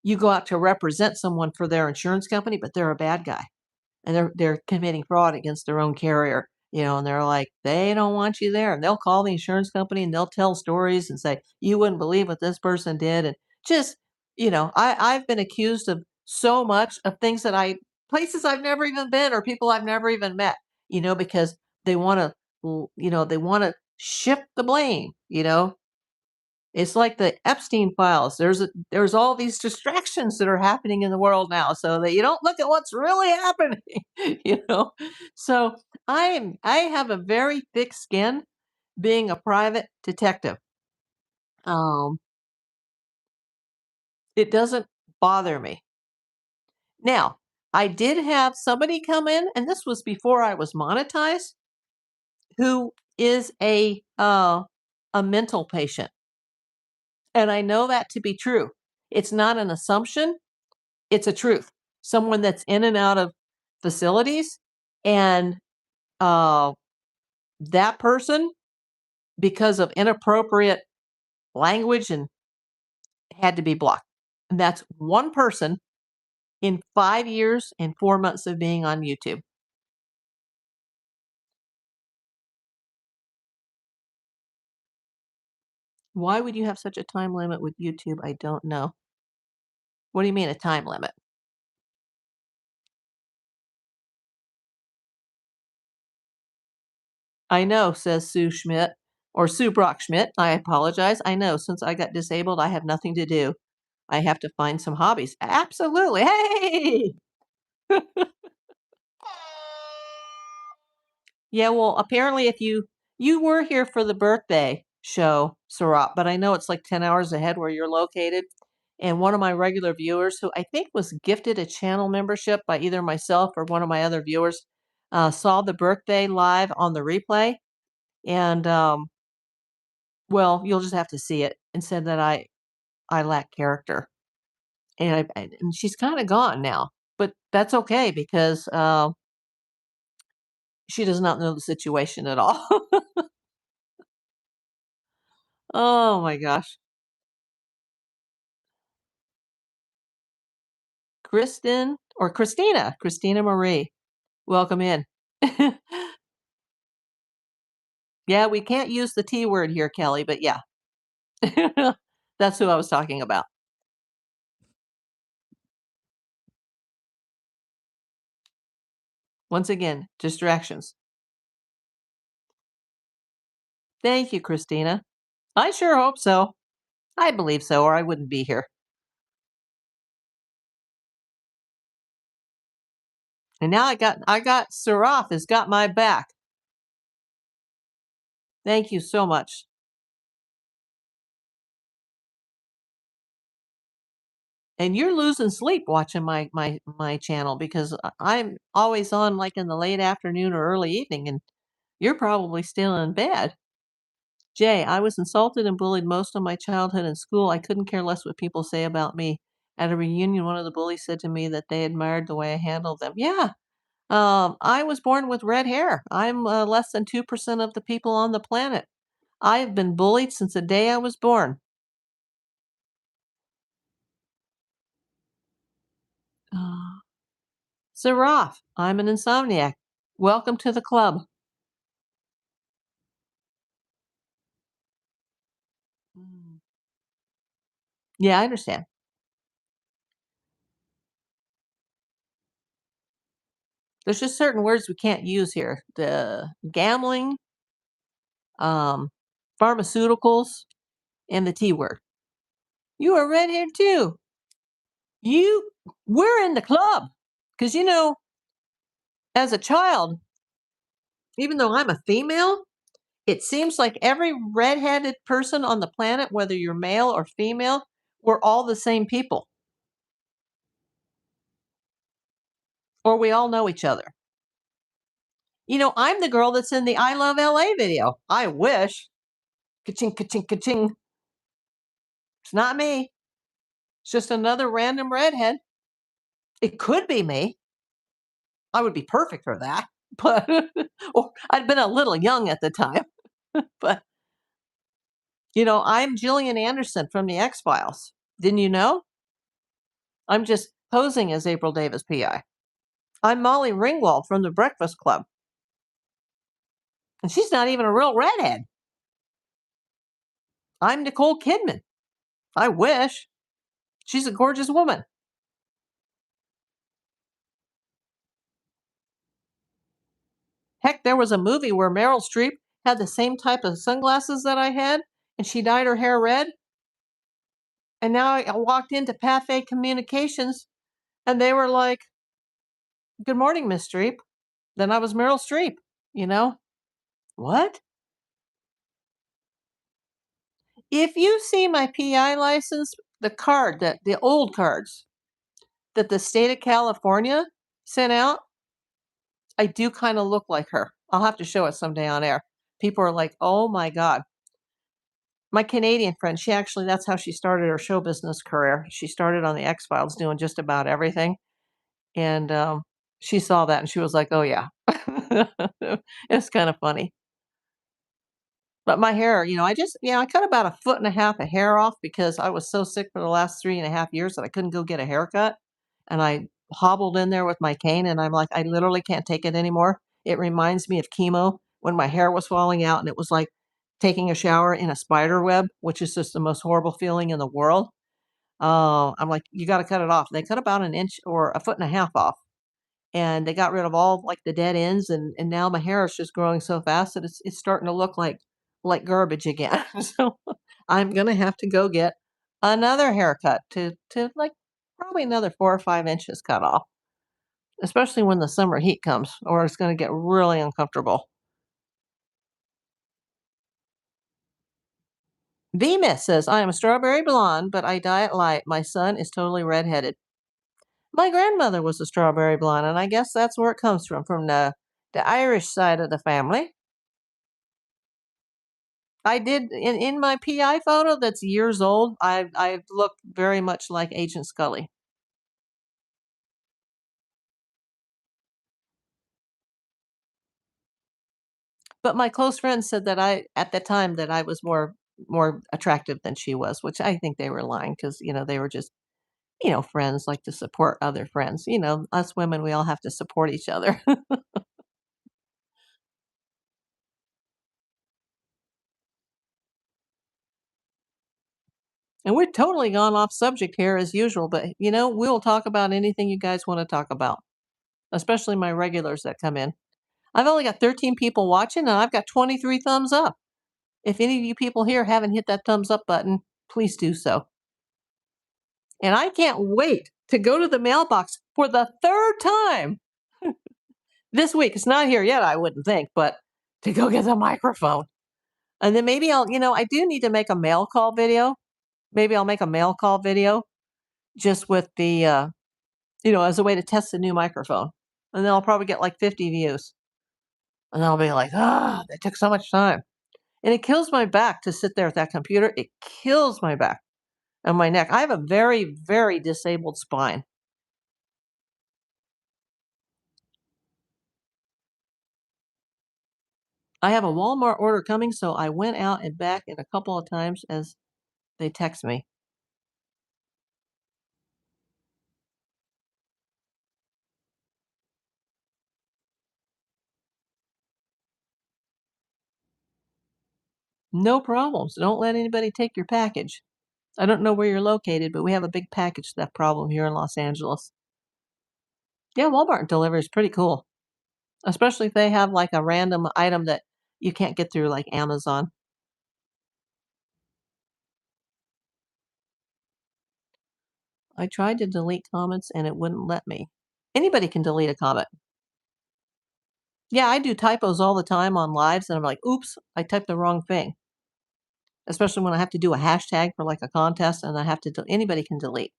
you go out to represent someone for their insurance company, but they're a bad guy and they're committing fraud against their own carrier, and they're like, they don't want you there. And they'll call the insurance company and they'll tell stories and say, you wouldn't believe what this person did. And just, I've been accused of so much of things that places I've never even been or people I've never even met, because they want they want to shift the blame, it's like the Epstein files. There's all these distractions that are happening in the world now, so that you don't look at what's really happening, you know. So I have a very thick skin being a private detective. Um, it doesn't bother me. Now, I did have somebody come in, and this was before I was monetized, who is a mental patient, and I know that to be true. It's not an assumption. It's a truth. Someone that's in and out of facilities, and uh, that person, because of inappropriate language, and had to be blocked. And that's one person in 5 years and 4 months of being on YouTube. Why would you have such a time limit with YouTube? I don't know. What do you mean a time limit? I know, says Sue Schmidt or Sue Brock Schmidt. I apologize. I know, since I got disabled, I have nothing to do. I have to find some hobbies. Absolutely. Hey! Yeah, well, apparently if you were here for the birthday show, Sarat, but I know it's like 10 hours ahead where you're located. And one of my regular viewers, who I think was gifted a channel membership by either myself or one of my other viewers, saw the birthday live on the replay. And well, you'll just have to see it, and said that I lack character. And she's kind of gone now, but that's okay because she does not know the situation at all. Oh my gosh. Kristen or Christina Marie, welcome in. Yeah, we can't use the T word here, Kelly, but yeah. That's who I was talking about. Once again, distractions. Thank you, Christina. I sure hope so. I believe so, or I wouldn't be here. And now I got Saraf has got my back. Thank you so much. And you're losing sleep watching my channel because I'm always on like in the late afternoon or early evening, and you're probably still in bed. Jay, I was insulted and bullied most of my childhood in school. I couldn't care less what people say about me. At a reunion, one of the bullies said to me that they admired the way I handled them. Yeah, I was born with red hair. I'm less than 2% of the people on the planet. I've been bullied since the day I was born. Uh, Saraf, I'm an insomniac. Welcome to the club. Mm. Yeah, I understand. There's just certain words we can't use here. The gambling, um, pharmaceuticals, and the T word. You are redhead too. You, we're in the club. Because, as a child, even though I'm a female, it seems like every redheaded person on the planet, whether you're male or female, we're all the same people. Or we all know each other. I'm the girl that's in the I Love LA video. I wish. Ka-ching, ka-ching, ka-ching. It's not me. It's just another random redhead. It could be me. I would be perfect for that, but or I'd been a little young at the time. But, I'm Gillian Anderson from the X-Files. Didn't you know? I'm just posing as April Davis, PI. I'm Molly Ringwald from The Breakfast Club, and she's not even a real redhead. I'm Nicole Kidman. I wish. She's a gorgeous woman. Heck, there was a movie where Meryl Streep had the same type of sunglasses that I had, and she dyed her hair red. And now I walked into Pathé Communications, and they were like, "Good morning, Miss Streep." Then I was Meryl Streep, you know? What? If you see my PI license, the old cards that the state of California sent out, I do kind of look like her. I'll have to show it someday on air. People are like, "Oh my God." My Canadian friend, that's how she started her show business career. She started on the X Files doing just about everything. And she saw that and she was like, "Oh, yeah." It's kind of funny. But my hair, I cut about a foot and a half of hair off because I was so sick for the last 3.5 years that I couldn't go get a haircut. And I hobbled in there with my cane and I'm like, I literally can't take it anymore. It reminds me of chemo when my hair was falling out and it was like taking a shower in a spider web, which is just the most horrible feeling in the world. I'm like, you got to cut it off. They cut about an inch or a foot and a half off and they got rid of all like the dead ends and now my hair is just growing so fast that it's starting to look like garbage again. So I'm gonna have to go get another haircut to like probably another 4 or 5 inches cut off, especially when the summer heat comes, or it's gonna get really uncomfortable. VMIS says, I am a strawberry blonde, but I dye it light. My son is totally redheaded. My grandmother was a strawberry blonde, and I guess that's where it comes from the Irish side of the family. I did in my PI photo that's years old, I look very much like Agent Scully. But my close friends said that I at the time that I was more attractive than she was, which I think they were lying because they were just, friends like to support other friends. Us women, we all have to support each other. And we're totally gone off subject here as usual, but we'll talk about anything you guys want to talk about, especially my regulars that come in. I've only got 13 people watching and I've got 23 thumbs up. If any of you people here haven't hit that thumbs up button, please do so. And I can't wait to go to the mailbox for the third time this week. It's not here yet, I wouldn't think, but to go get the microphone. And then maybe I do need to make a mail call video. Maybe I'll make a mail call video just with as a way to test the new microphone. And then I'll probably get like 50 views. And I'll be like, that took so much time. And it kills my back to sit there at that computer. It kills my back and my neck. I have a very, very disabled spine. I have a Walmart order coming, so I went out and back in a couple of times as they text me. No problems. Don't let anybody take your package. I don't know where you're located, but we have a big package theft problem here in Los Angeles. Yeah, Walmart delivery is pretty cool, especially if they have like a random item that you can't get through, like Amazon. I tried to delete comments and it wouldn't let me. Anybody can delete a comment. Yeah, I do typos all the time on lives, and I'm like, oops, I typed the wrong thing. Especially when I have to do a hashtag for like a contest and I have to, anybody can delete.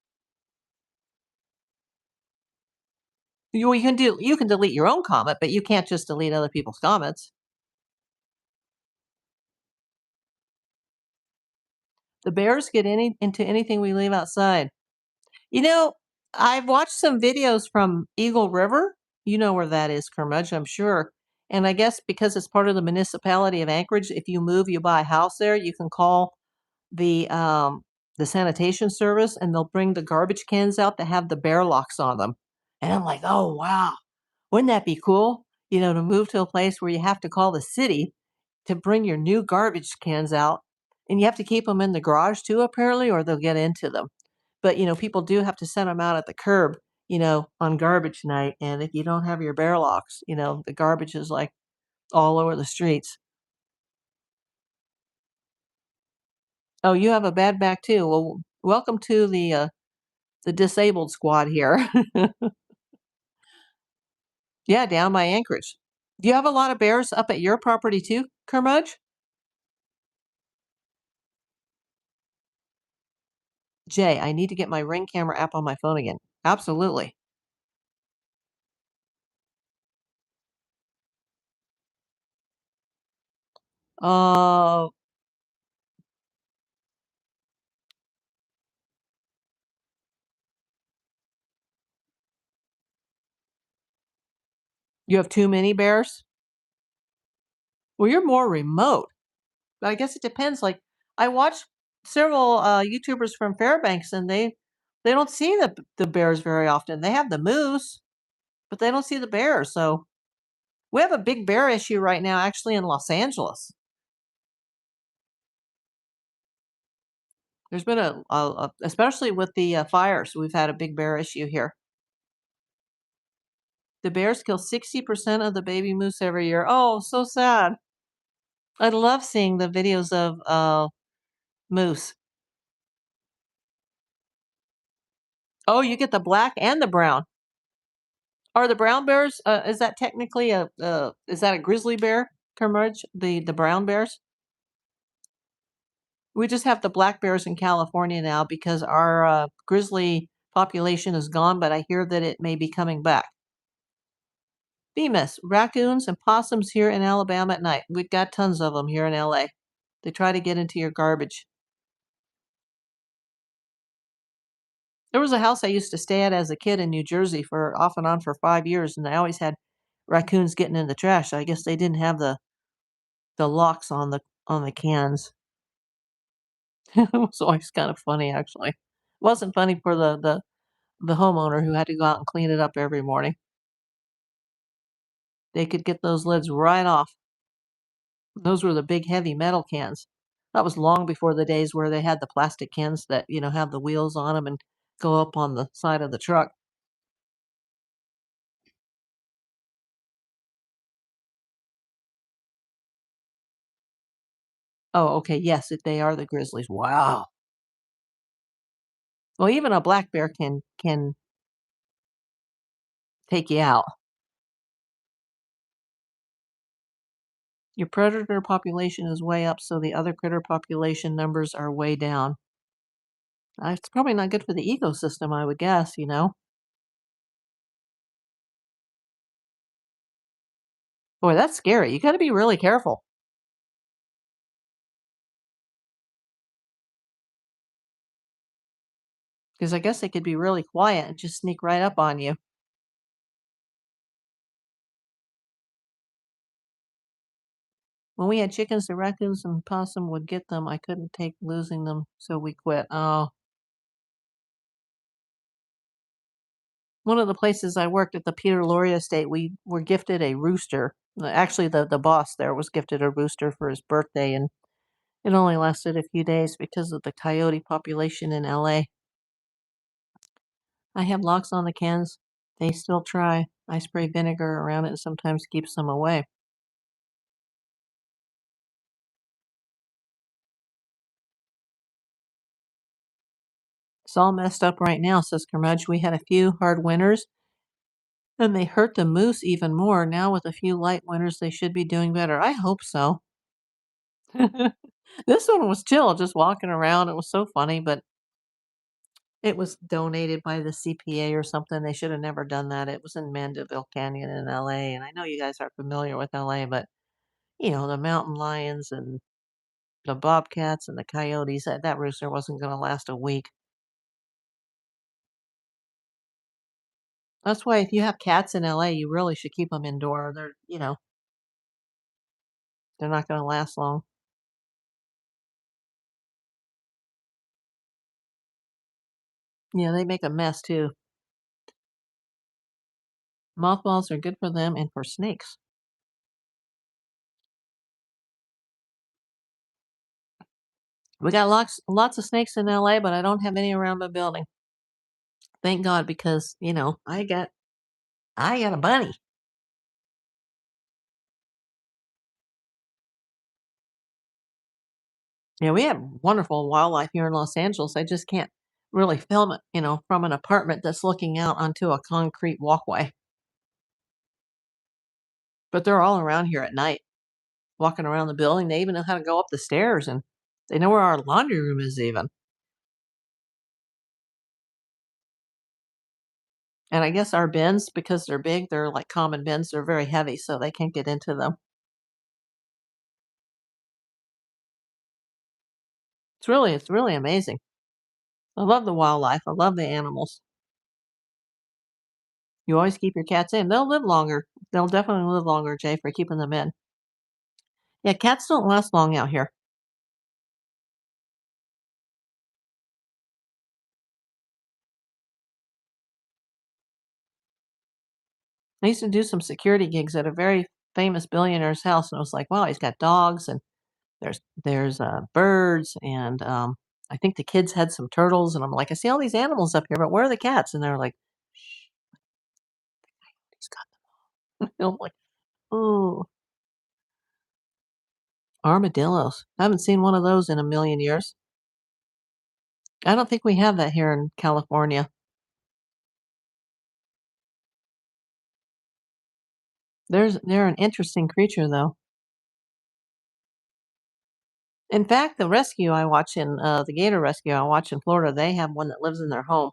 You can delete your own comment, but you can't just delete other people's comments. The bears get into anything we leave outside. You know, I've watched some videos from Eagle River, You know where that is, Curmudgeon, I'm sure. And I guess because it's part of the municipality of Anchorage, if you move, you buy a house there, you can call the sanitation service, and they'll bring the garbage cans out that have the bear locks on them. And I'm like, "Oh, wow. Wouldn't that be cool, to move to a place where you have to call the city to bring your new garbage cans out, and you have to keep them in the garage too, apparently, or they'll get into them. But, people do have to set them out at the curb, on garbage night, and if you don't have your bear locks, the garbage is, like, all over the streets. Oh, you have a bad back too. Well, welcome to the disabled squad here. Yeah, down by Anchorage. Do you have a lot of bears up at your property too, Kermudge? Jay, I need to get my Ring camera app on my phone again. Absolutely. Uh, you have too many bears? Well, you're more remote. But I guess it depends. Like, I watch several YouTubers from Fairbanks, and they don't see the bears very often. They have the moose, but they don't see the bears. So we have a big bear issue right now, actually in Los Angeles. There's been especially with the fires, we've had a big bear issue here. The bears kill 60% of the baby moose every year. Oh, so sad. I love seeing the videos of moose. Oh, you get the black and the brown. Are the brown bears? Is that technically is that a grizzly bear? Kermudge, the brown bears. We just have the black bears in California now because our grizzly population is gone, but I hear that it may be coming back. Bemis, raccoons and possums here in Alabama at night. We've got tons of them here in LA. They try to get into your garbage. There was a house I used to stay at as a kid in New Jersey for off and on for 5 years, and I always had raccoons getting in the trash. I guess they didn't have the locks on the cans. It was always kind of funny, actually. It wasn't funny for the homeowner who had to go out and clean it up every morning. They could get those lids right off. Those were the big, heavy metal cans. That was long before the days where they had the plastic cans that, have the wheels on them and go up on the side of the truck. Oh, okay, yes, they are the grizzlies. Wow. Well, even a black bear can take you out. Your predator population is way up, so the other critter population numbers are way down. It's probably not good for the ecosystem, I would guess. Boy, that's scary. You gotta be really careful, because I guess they could be really quiet and just sneak right up on you. When we had chickens, the raccoons and possum would get them. I couldn't take losing them, so we quit. Oh, one of the places I worked at the Peter Lorre estate, we were gifted a rooster. Actually, the boss there was gifted a rooster for his birthday, and it only lasted a few days because of the coyote population in LA. I have locks on the cans. They still try. I spray vinegar around it and sometimes keeps them away. It's all messed up right now, says Curmudge. We had a few hard winters, and they hurt the moose even more. Now, with a few light winters, they should be doing better. I hope so. This one was chill, just walking around. It was so funny, but it was donated by the CPA or something. They should have never done that. It was in Mandeville Canyon in LA. And I know you guys are familiar with LA, but the mountain lions and the bobcats and the coyotes, that rooster wasn't going to last a week. That's why if you have cats in LA, you really should keep them indoor. They're not gonna last long. Yeah, they make a mess too. Mothballs are good for them and for snakes. We got lots of snakes in LA, but I don't have any around my building. Thank God, because, I got a bunny. Yeah, we have wonderful wildlife here in Los Angeles. I just can't really film it, from an apartment that's looking out onto a concrete walkway. But they're all around here at night, walking around the building. They even know how to go up the stairs, and they know where our laundry room is even. And I guess our bins, because they're big, they're like common bins. They're very heavy, so they can't get into them. It's really amazing. I love the wildlife. I love the animals. You always keep your cats in. They'll live longer. They'll definitely live longer, Jay, for keeping them in. Yeah, cats don't last long out here. I used to do some security gigs at a very famous billionaire's house, and I was like, wow, he's got dogs, and there's birds, and I think the kids had some turtles, and I'm like, I see all these animals up here, but where are the cats? And they're like, shh, he's got them. I'm like, oh, armadillos. I haven't seen one of those in a million years. I don't think we have that here in California. They're an interesting creature, though. In fact, the gator rescue I watch in Florida, they have one that lives in their home.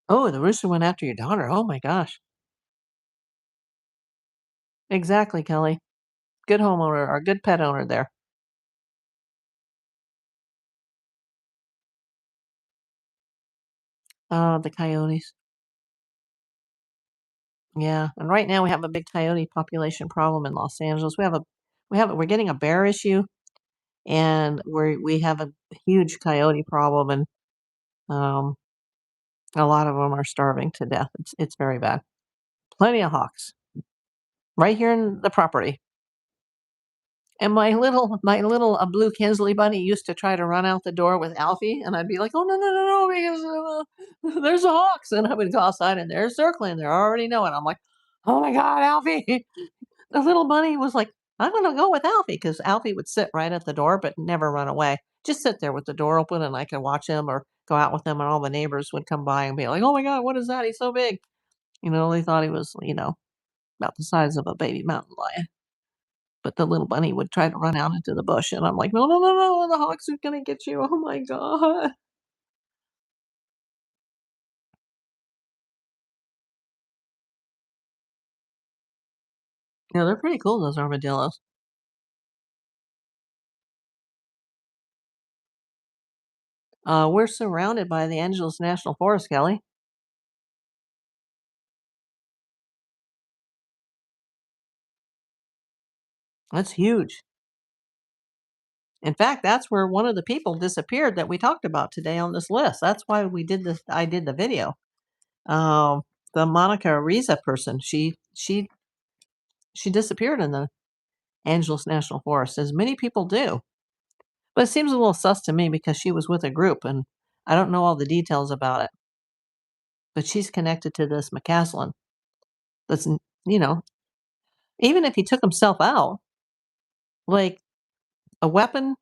Oh, the rooster went after your daughter. Oh my gosh. Exactly, Kelly. Good homeowner or good pet owner there. The coyotes. Yeah, and right now we have a big coyote population problem in Los Angeles. We're getting a bear issue, and we have a huge coyote problem, and um, a lot of them are starving to death. It's very bad. Plenty of hawks right here in the property. And my little blue Kinsley bunny used to try to run out the door with Alfie, and I'd be like, "Oh no, no, no, no!" Because there's the hawks, and I would go outside, and they're circling. They already know it. I'm like, "Oh my God, Alfie!" The little bunny was like, "I'm gonna go with Alfie," because Alfie would sit right at the door, but never run away. Just sit there with the door open, and I could watch him or go out with him, and all the neighbors would come by and be like, "Oh my God, what is that? He's so big!" They thought he was, about the size of a baby mountain lion. But the little bunny would try to run out into the bush, and I'm like, "No, no, no, no, the hawks are gonna get you. Oh my God." Yeah, they're pretty cool, those armadillos. We're surrounded by the Angeles National Forest, Kelly. That's huge. In fact, that's where one of the people disappeared that we talked about today on this list. That's why I did the video. Um, the Monica Riza person, she disappeared in the Angeles National Forest, as many people do. But it seems a little sus to me because she was with a group, and I don't know all the details about it. But she's connected to this McCaslin. That's n you know, even if he took himself out, like, a weapon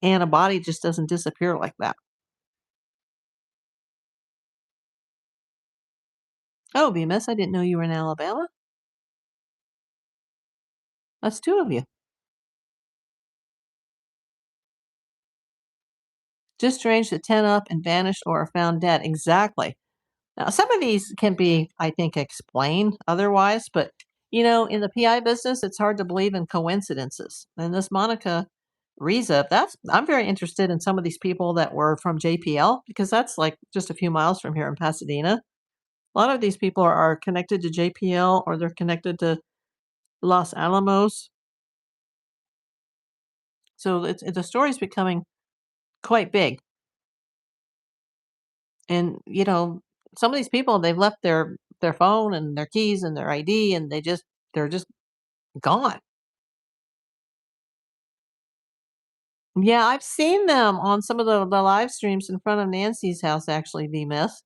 and a body just doesn't disappear like that. "Oh, Bemis, I didn't know you were in Alabama. That's 2 of you." "Just strange that 10 up and vanished or are found dead." Exactly. Now, some of these can be, I think, explained otherwise, but, in the PI business, it's hard to believe in coincidences, and this Monica, Riza, I'm very interested in some of these people that were from JPL because that's like just a few miles from here in Pasadena. A lot of these people are connected to JPL or they're connected to Los Alamos. So the story's becoming quite big. And, some of these people, they've left their phone and their keys and their ID, and they're just gone. Yeah, I've seen them on some of the live streams in front of Nancy's house actually be missed.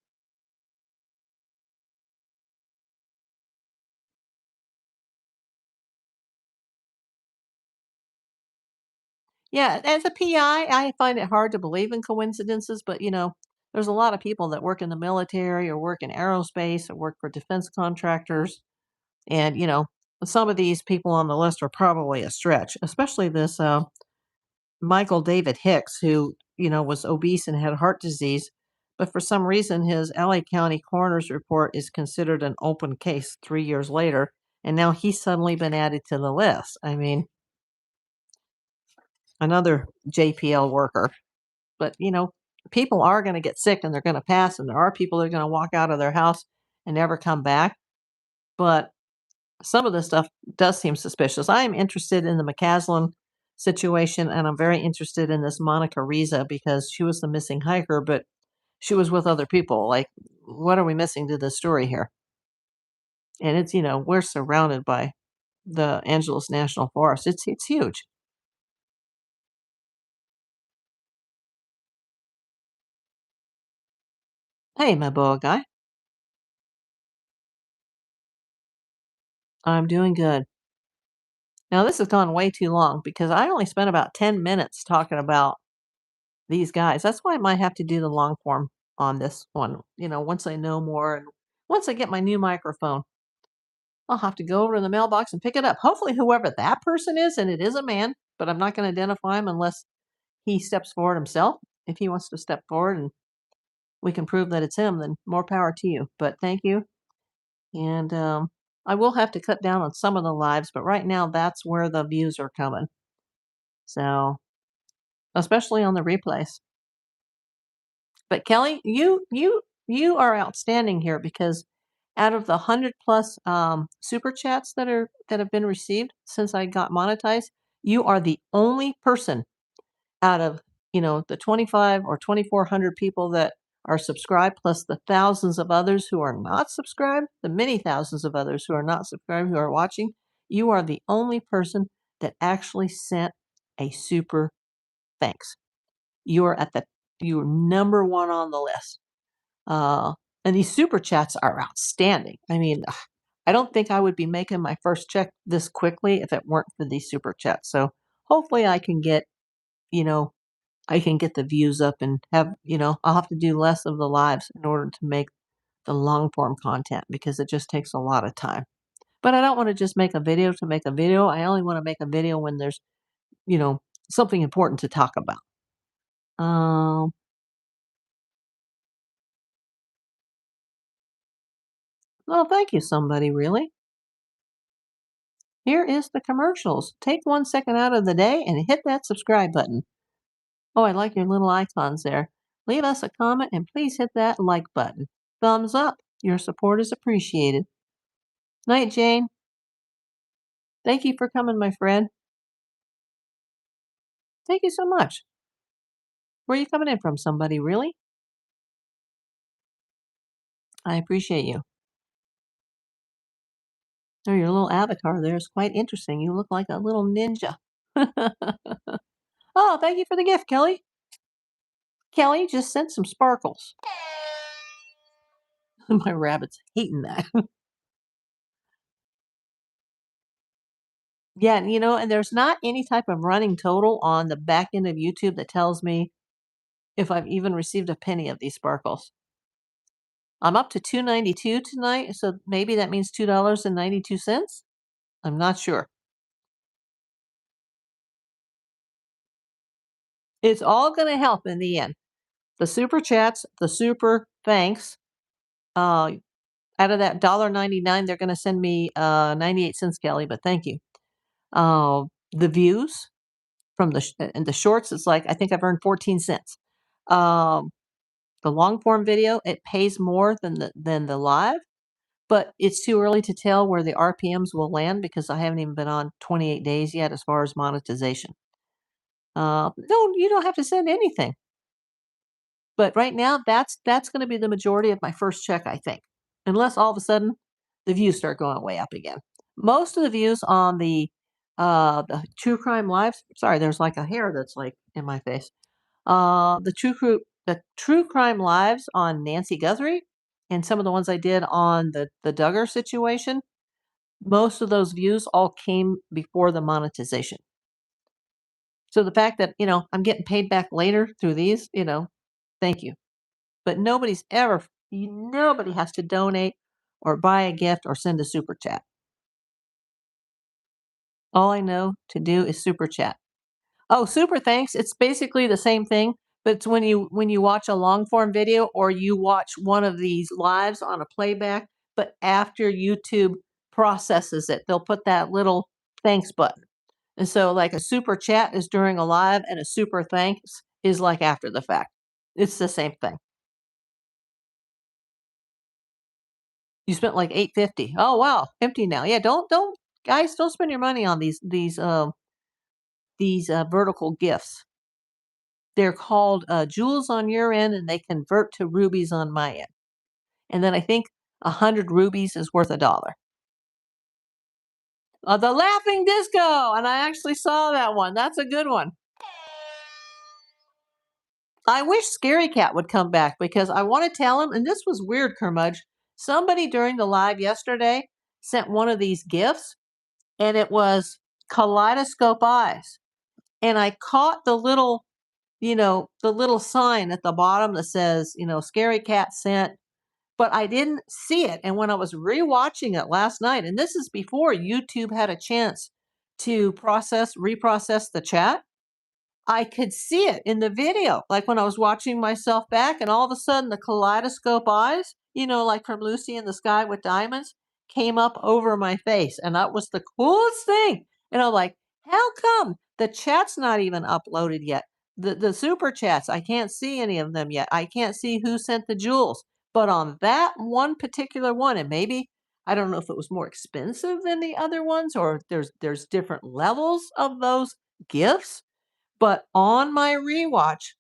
Yeah, as a PI, I find it hard to believe in coincidences, but, there's a lot of people that work in the military or work in aerospace or work for defense contractors. And, some of these people on the list are probably a stretch, especially this Michael David Hicks, who, was obese and had heart disease. But for some reason, his LA County coroner's report is considered an open case 3 years later. And now he's suddenly been added to the list. I mean, another JPL worker. But, people are going to get sick and they're going to pass. And there are people that are going to walk out of their house and never come back. But some of this stuff does seem suspicious. I am interested in the McCaslin situation, and I'm very interested in this Monica Riza because she was the missing hiker, but she was with other people. Like, what are we missing to the story here? And it's, we're surrounded by the Angeles National Forest. It's huge. Hey, my boa guy. I'm doing good. Now, this has gone way too long because I only spent about 10 minutes talking about these guys. That's why I might have to do the long form on this one, once I know more and once I get my new microphone. I'll have to go over to the mailbox and pick it up. Hopefully, whoever that person is, and it is a man, but I'm not going to identify him unless he steps forward himself. If he wants to step forward and we can prove that it's him, then more power to you. But thank you. And I will have to cut down on some of the lives, but right now that's where the views are coming. So, especially on the replays. But Kelly, you are outstanding here because out of the 100 plus super chats that have been received since I got monetized, you are the only person out of the 25 or 2,400 people that are subscribed, plus the thousands of others who are not subscribed, the many thousands of others who are not subscribed who are watching. You are the only person that actually sent a super thanks. You're at the you're number one on the list. Uh, and these super chats are outstanding. I mean, I don't think I would be making my first check this quickly if it weren't for these super chats. So hopefully you know, I can get the views up and I'll have to do less of the lives in order to make the long form content because it just takes a lot of time. But I don't want to just make a video to make a video. I only want to make a video when there's, you know, something important to talk about. Um, well, thank you, somebody, really. Here is the commercials. Take 1 second out of the day and hit that subscribe button. Oh, I like your little icons there. Leave us a comment and please hit that like button. Thumbs up. Your support is appreciated. Night, Jane. Thank you for coming, my friend. Thank you so much. Where are you coming in from, somebody, really? I appreciate you. Oh, your little avatar there is quite interesting. You look like a little ninja. Oh, thank you for the gift, Kelly. Kelly just sent some sparkles. My rabbit's hating that. Yeah, and there's not any type of running total on the back end of YouTube that tells me if I've even received a penny of these sparkles. I'm up to 2.92 tonight, so maybe that means $2.92. I'm not sure. It's all going to help in the end. The super chats, the super thanks. Out of that $1.99, they're going to send me 98 cents, Kelly. But thank you. The views, from in the shorts, it's like I think I've earned 14 cents. Um, the long form video, it pays more than the live, but it's too early to tell where the RPMs will land because I haven't even been on 28 days yet as far as monetization. You don't have to send anything. But right now, that's going to be the majority of my first check, I think, unless all of a sudden the views start going way up again. Most of the views on the true crime lives. Sorry, there's like a hair that's like in my face. The true crime lives on Nancy Guthrie and some of the ones I did on the Duggar situation. Most of those views all came before the monetization. So the fact that I'm getting paid back later through these, thank you. But nobody has to donate or buy a gift or send a super chat. All I know to do is super chat. Oh, super thanks. It's basically the same thing, but it's when you watch a long form video or you watch one of these lives on a playback, but after YouTube processes it, they'll put that little thanks button. And so like a super chat is during a live and a super thanks is like after the fact. It's the same thing. You spent like 850. Oh wow, empty now. Yeah, don't guys, don't spend your money on these vertical gifts. They're called jewels on your end, and they convert to rubies on my end. And then I think 100 rubies is worth $1. The laughing disco, and I actually saw that one. That's a good one. I wish Scary Cat would come back because I want to tell him, and this was weird, Kermudge. Somebody during the live yesterday sent one of these gifts, and it was kaleidoscope eyes. And I caught the little sign at the bottom that says, Scary Cat sent, but I didn't see it. And when I was rewatching it last night, and this is before YouTube had a chance to reprocess the chat, I could see it in the video, like when I was watching myself back, and all of a sudden the kaleidoscope eyes, like from Lucy in the Sky with Diamonds, came up over my face. And that was the coolest thing. And I'm like, how come the chat's not even uploaded yet? The super chats, I can't see any of them yet. I can't see who sent the jewels. But on that one particular one, and maybe I don't know if it was more expensive than the other ones, or there's different levels of those gifts, but on my rewatch,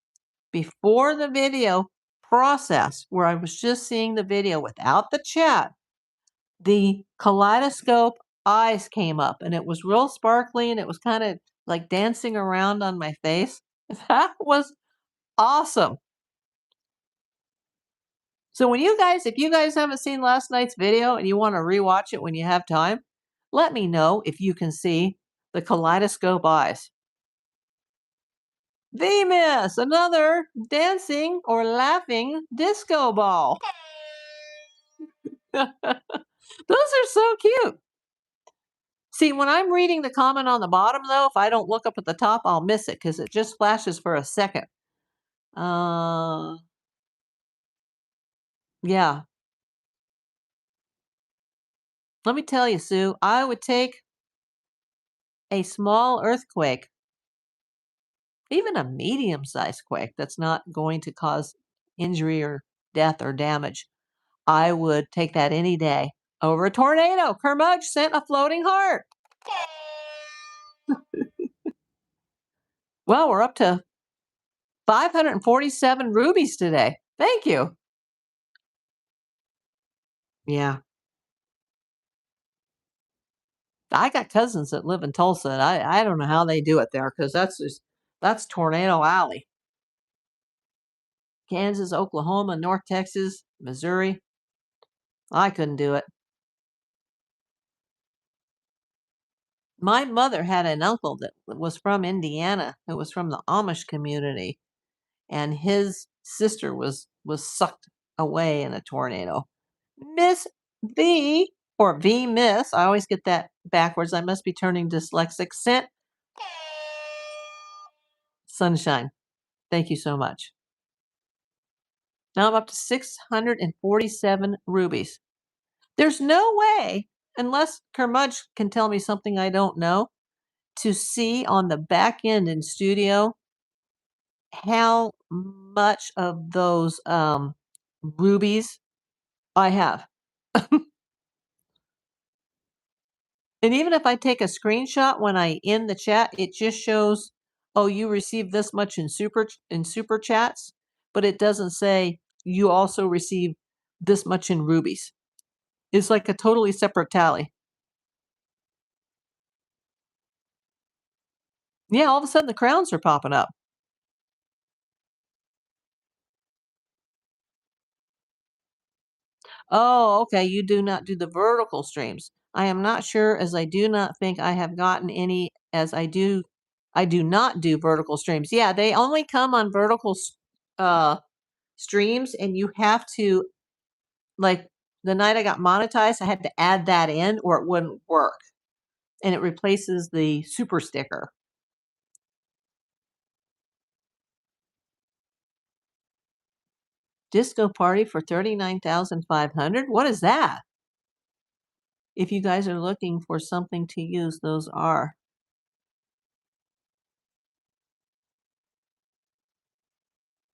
before the video process, where I was just seeing the video without the chat, the kaleidoscope eyes came up and it was real sparkly and it was kind of like dancing around on my face. That was awesome. So if you guys haven't seen last night's video and you want to rewatch it when you have time, let me know if you can see the kaleidoscope eyes. Venus, another dancing or laughing disco ball. Those are so cute. See, when I'm reading the comment on the bottom, though, if I don't look up at the top, I'll miss it because it just flashes for a second. Yeah. Let me tell you, Sue, I would take a small earthquake, even a medium-sized quake that's not going to cause injury or death or damage. I would take that any day over a tornado. Kermudge sent a floating heart. Well, we're up to 547 rubies today. Thank you. Yeah. I got cousins that live in Tulsa, and I don't know how they do it there because that's Tornado Alley. Kansas, Oklahoma, North Texas, Missouri. I couldn't do it. My mother had an uncle that was from Indiana, who was from the Amish community, and his sister was sucked away in a tornado. Miss V, or V Miss, I always get that backwards. I must be turning dyslexic. Sent sunshine. Thank you so much. Now I'm up to 647 rubies. There's no way, unless Kermudge can tell me something I don't know, to see on the back end in studio how much of those, rubies I have. And even if I take a screenshot when I end the chat, it just shows, "Oh, you received this much in super chats," but it doesn't say, "You also received this much in rubies." It's like a totally separate tally. Yeah, all of a sudden the crowns are popping up. Oh, okay, you do not do the vertical streams. I am not sure, as I do not think I have gotten any, as I do not do vertical streams. Yeah, they only come on streams, and you have to, like, the night I got monetized, I had to add that in or it wouldn't work, and it replaces the super sticker. Disco party for 39,500. What is that? If you guys are looking for something to use, those are.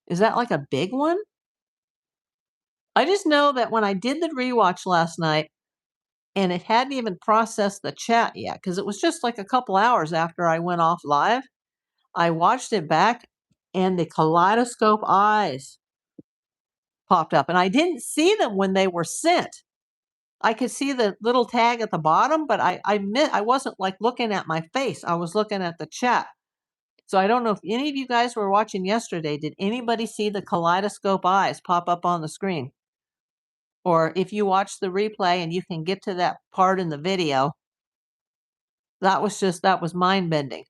Is that like a big one? I just know that when I did the rewatch last night, and it hadn't even processed the chat yet, because it was just like a couple hours after I went off live, I watched it back and the kaleidoscope eyes popped up, and I didn't see them when they were sent. I could see the little tag at the bottom, but I wasn't like looking at my face. I was looking at the chat. So I don't know if any of you guys were watching yesterday. Did anybody see the kaleidoscope eyes pop up on the screen? Or if you watch the replay and you can get to that part in the video, that was mind bending.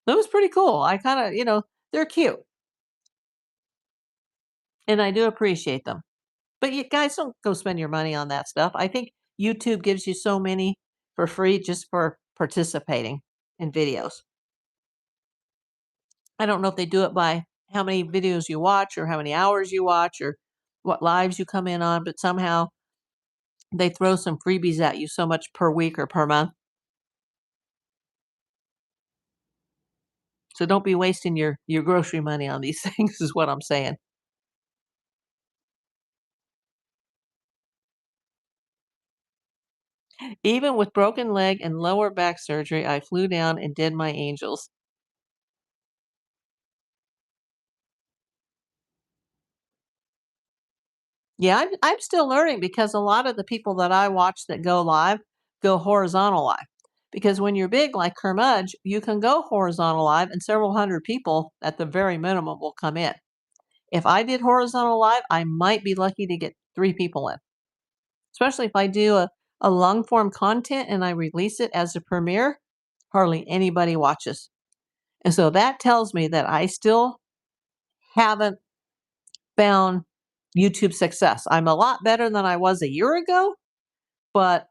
It was pretty cool. I kind of, they're cute and I do appreciate them. But you guys don't go spend your money on that stuff. I think YouTube gives you so many for free just for participating in videos. I don't know if they do it by how many videos you watch or how many hours you watch or what lives you come in on, but somehow they throw some freebies at you so much per week or per month. So don't be wasting your grocery money on these things is what I'm saying. Even with broken leg and lower back surgery, I flew down and did my angels. Yeah, I'm still learning because a lot of the people that I watch that go live go horizontal live. Because when you're big like Kermudge, you can go horizontal live and several hundred people at the very minimum will come in. If I did horizontal live, I might be lucky to get 3 people in. Especially if I do a long form content and I release it as a premiere, hardly anybody watches. And so that tells me that I still haven't found YouTube success. I'm a lot better than I was a year ago, but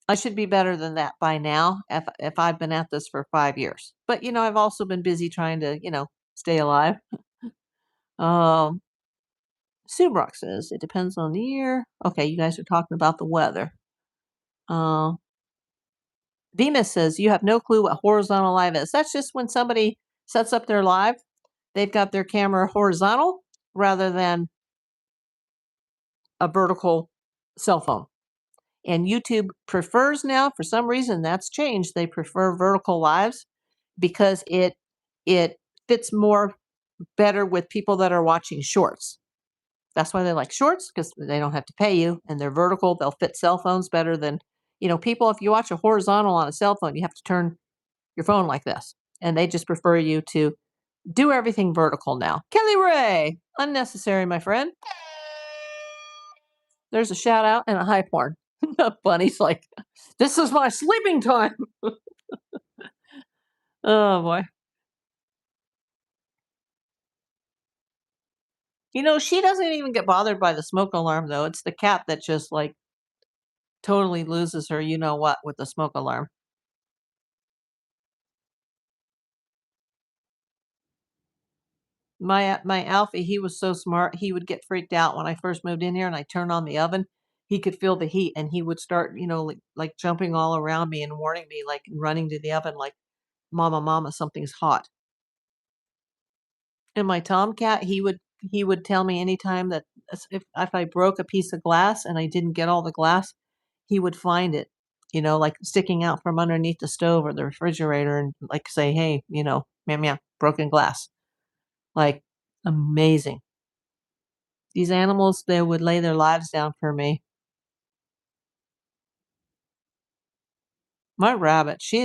I should be better than that by now if I've been at this for 5 years. But, I've also been busy trying to, stay alive. Um, Subrock says, "It depends on the year." Okay, you guys are talking about the weather. Uh, Demas says, "You have no clue what horizontal live is." That's just when somebody sets up their live, they've got their camera horizontal rather than a vertical cell phone. And YouTube prefers now, for some reason that's changed. They prefer vertical lives because it fits more better with people that are watching shorts. That's why they like shorts because they don't have to pay you and they're vertical. They'll fit cell phones better than, people. If you watch a horizontal on a cell phone, you have to turn your phone like this. And they just prefer you to do everything vertical now. Kelly Ray, unnecessary, my friend. There's a shout out and a high porn. Bunny's like, "This is my sleeping time." Oh boy. She doesn't even get bothered by the smoke alarm though. It's the cat that just like totally loses her you know what with the smoke alarm. My Alfie, he was so smart. He would get freaked out when I first moved in here and I turned on the oven. he could feel the heat and he would start, like jumping all around me and warning me, like running to the oven, like, "Mama, mama, something's hot." And my tomcat, he would tell me anytime that if I broke a piece of glass and I didn't get all the glass, he would find it, like sticking out from underneath the stove or the refrigerator and like say, "Hey, meow meow, broken glass." Like amazing. These animals, they would lay their lives down for me. My rabbit, she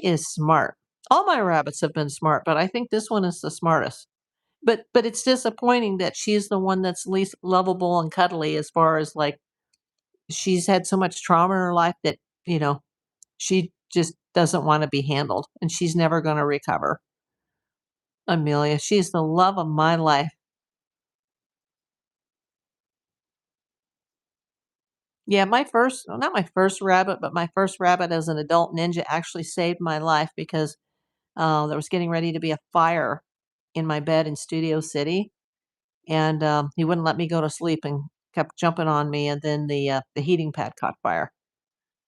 is smart. All my rabbits have been smart, but I think this one is the smartest. But it's disappointing that she's the one that's least lovable and cuddly as far as, like, she's had so much trauma in her life that, you know, she just doesn't wanna be handled, and she's never gonna recover. Amelia, she's the love of my life. Yeah, my first well, not my first rabbit, but my first rabbit as an adult ninja actually saved my life because, there was getting ready to be a fire in my bed in Studio City, and, he wouldn't let me go to sleep and kept jumping on me, and then the heating pad caught fire.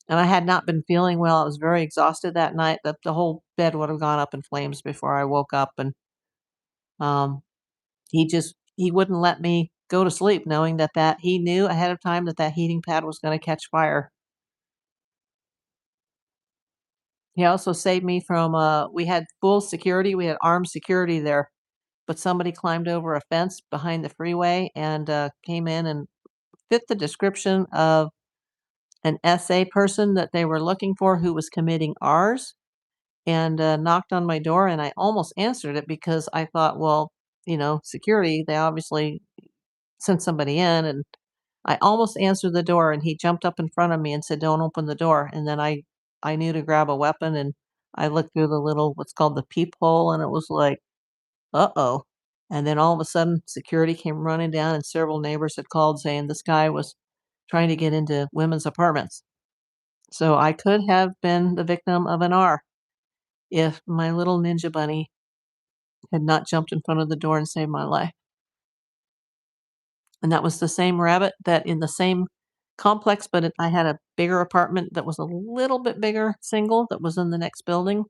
And I had not been feeling well, I was very exhausted that night, the whole bed would have gone up in flames before I woke up, and, um, he wouldn't let me go to sleep knowing that he knew ahead of time that heating pad was gonna catch fire. He also saved me from, we had full security, we had armed security there, but somebody climbed over a fence behind the freeway and, came in and fit the description of an SA person that they were looking for who was committing ours. And, knocked on my door, and I almost answered it because I thought, well, security, they obviously sent somebody in, and I almost answered the door, and he jumped up in front of me and said, "Don't open the door." And then I knew to grab a weapon, and I looked through the little what's called the peephole, and it was like, "Uh-oh." And then all of a sudden, security came running down, and several neighbors had called saying this guy was trying to get into women's apartments. So I could have been the victim of an R if my little ninja bunny had not jumped in front of the door and saved my life. And that was the same rabbit that in the same complex, but I had a bigger apartment that was a little bit bigger, single, that was in the next building.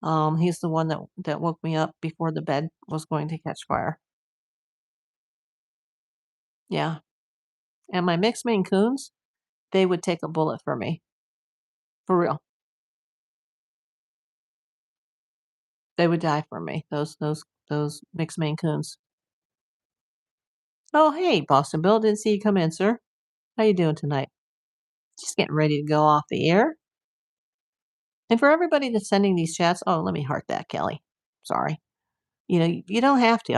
He's the one that woke me up before the bed was going to catch fire. Yeah. And my mixed Maine Coons, they would take a bullet for me. For real. They would die for me. Those mixed Maine Coons. Oh, hey, Boston Bill, didn't see you come in, sir. How you doing tonight? Just getting ready to go off the air. And for everybody that's sending these chats, oh, let me heart that, Kelly. Sorry. You don't have to.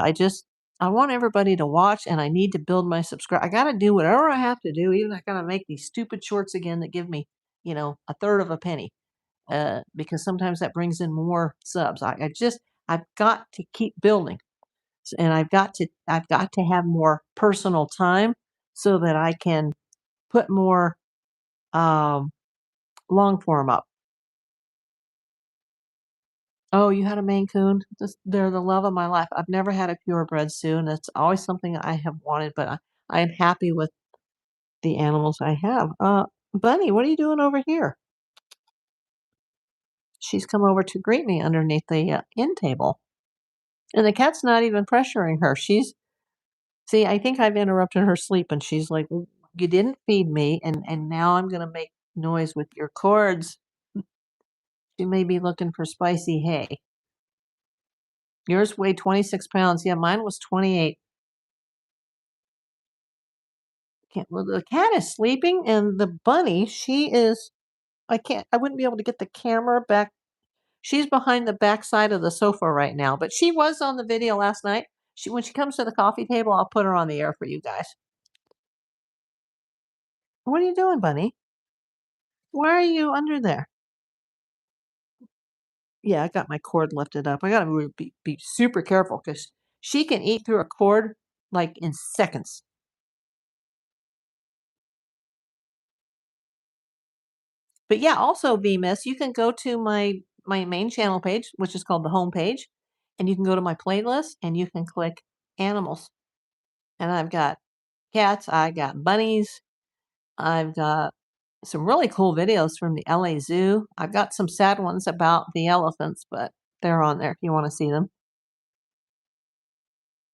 I want everybody to watch and I need to build my subscribe. I got to do whatever I have to do. Even I got to make these stupid shorts again that give me, a third of a penny. Because sometimes that brings in more subs. I've got to keep building. And I've got to have more personal time so that I can put more um, long form up. Oh, you had a Maine Coon? They're the love of my life. I've never had a purebred Sioux, and it's always something I have wanted, but I am happy with the animals I have. Bunny, what are you doing over here? She's come over to greet me underneath the end table, and the cat's not even pressuring her. See, I think I've interrupted her sleep, and she's like, You didn't feed me, and now I'm going to make noise with your cords. She may be looking for spicy hay. Yours weighed 26 pounds. Yeah, mine was 28. Well, the cat is sleeping, and the bunny, she is. I wouldn't be able to get the camera back. She's behind the back side of the sofa right now, but she was on the video last night. When she comes to the coffee table, I'll put her on the air for you guys. What are you doing, bunny? Why are you under there? Yeah, I got my cord lifted up. I got to be super careful because she can eat through a cord like in seconds. But yeah, also VMIS, you can go to my main channel page, which is called the home page, and you can go to my playlist and you can click animals. And I've got cats, I got bunnies, I've got some really cool videos from the LA Zoo. I've got some sad ones about the elephants, but they're on there if you want to see them.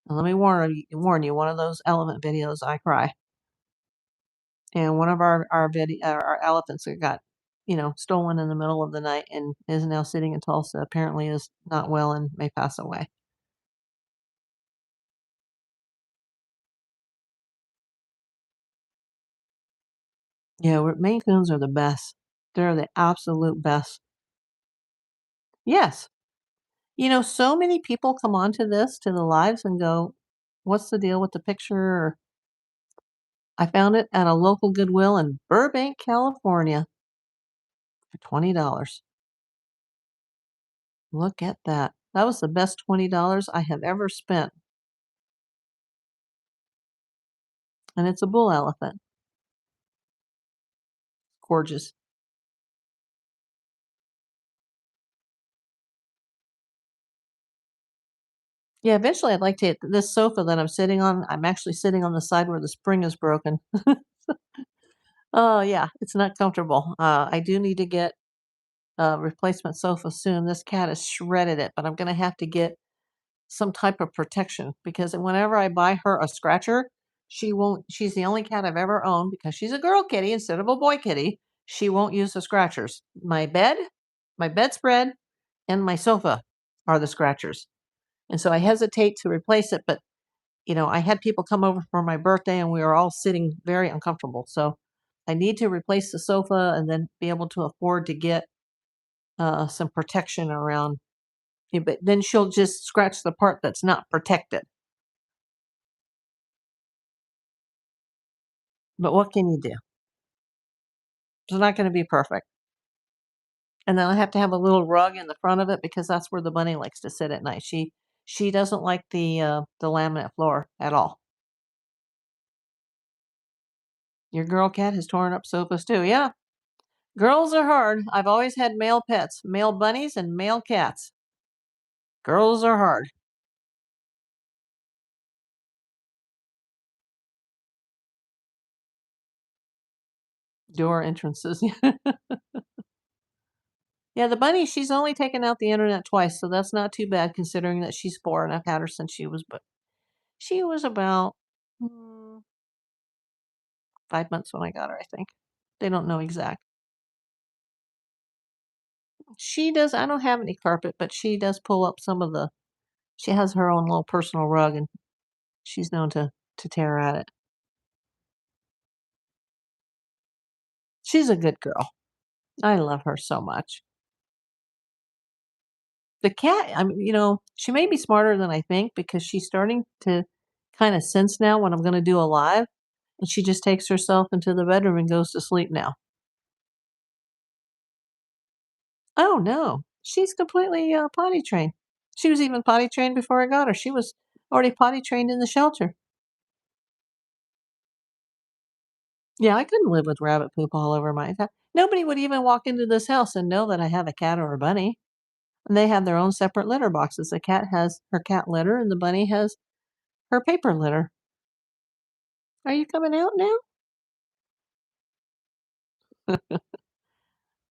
And let me warn you, one of those elephant videos, I cry. And one of our elephants that got, stolen in the middle of the night and is now sitting in Tulsa apparently is not well and may pass away. Yeah, Maine Coons are the best. They're the absolute best. Yes. So many people come onto to the lives and go, "What's the deal with the picture?" Or, "I found it at a local Goodwill in Burbank, California for $20." Look at that. That was the best $20 I have ever spent, and it's a bull elephant. Gorgeous. Yeah, eventually I'd like to this sofa that I'm sitting on, I'm actually sitting on the side where the spring is broken. Oh, yeah, it's not comfortable. I do need to get a replacement sofa soon. This cat has shredded it, but I'm gonna have to get some type of protection because whenever I buy her a scratcher, she's the only cat I've ever owned because she's a girl kitty instead of a boy kitty. She won't use the scratchers. My bedspread, and my sofa are the scratchers. And so I hesitate to replace it, but I had people come over for my birthday and we were all sitting very uncomfortable. So I need to replace the sofa and then be able to afford to get some protection around. But then she'll just scratch the part that's not protected. But what can you do? It's not going to be perfect. And then I have to have a little rug in the front of it because that's where the bunny likes to sit at night. She doesn't like the laminate floor at all. Your girl cat has torn up sofas too. Yeah, girls are hard. I've always had male pets, male bunnies and male cats. Girls are hard. Door entrances. Yeah, the bunny, she's only taken out the internet twice, so that's not too bad considering that she's 4 and I've had her since but she was about 5 months when I got her, I think. They don't know exact. She does I don't have any carpet, but she does pull up some of the she has her own little personal rug and she's known to tear at it. She's a good girl. I love her so much. The cat, she may be smarter than I think because she's starting to kinda sense now when I'm gonna do a live, and she just takes herself into the bedroom and goes to sleep now. Oh, no. She's completely, potty trained. She was even potty trained before I got her. She was already potty trained in the shelter. Yeah, I couldn't live with rabbit poop all over my nobody would even walk into this house and know that I have a cat or a bunny, and they have their own separate litter boxes. The cat has her cat litter, and the bunny has her paper litter. Are you coming out now?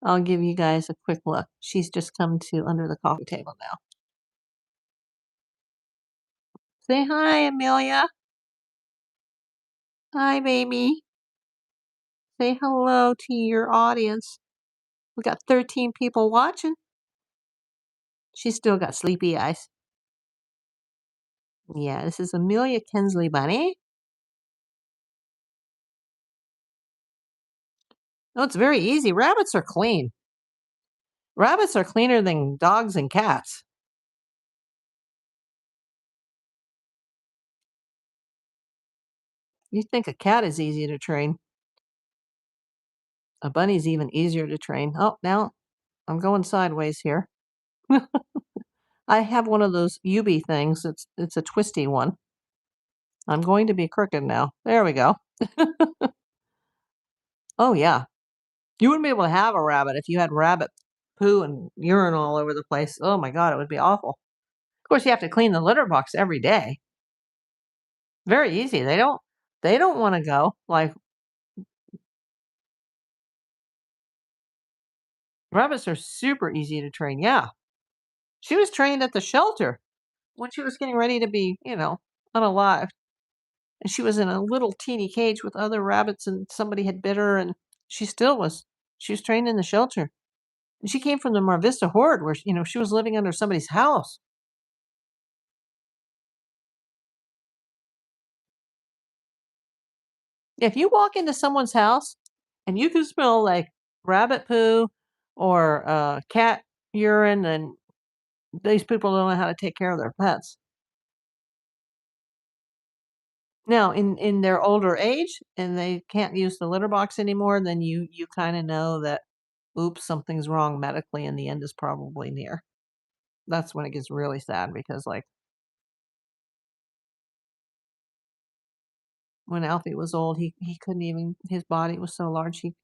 I'll give you guys a quick look. She's just come to under the coffee table now. Say hi, Amelia. Hi, baby. Say hello to your audience. We got 13 people watching. She's still got sleepy eyes. Yeah, this is Amelia Kinsley Bunny. Oh, it's very easy. Rabbits are clean. Rabbits are cleaner than dogs and cats. You think a cat is easy to train. A bunny's even easier to train. Oh, now I'm going sideways here. I have one of those UB things. It's a twisty one. I'm going to be crooked now. There we go. Oh, yeah. You wouldn't be able to have a rabbit if you had rabbit poo and urine all over the place. Oh my god, it would be awful. Of course, you have to clean the litter box every day. Very easy. They don't wanna go. Like, rabbits are super easy to train. Yeah. She was trained at the shelter when she was getting ready to be, unalived. And she was in a little teeny cage with other rabbits, and somebody had bit her, and she still was she was trained in the shelter. And she came from the Mar Vista horde where, she was living under somebody's house. If you walk into someone's house and you can smell like rabbit poo or cat urine, and these people don't know how to take care of their pets. Now, in their older age and they can't use the litter box anymore, then you kind of know that, oops, something's wrong medically and the end is probably near. That's when it gets really sad because, like, when Alfie was old, he couldn't even his body was so large he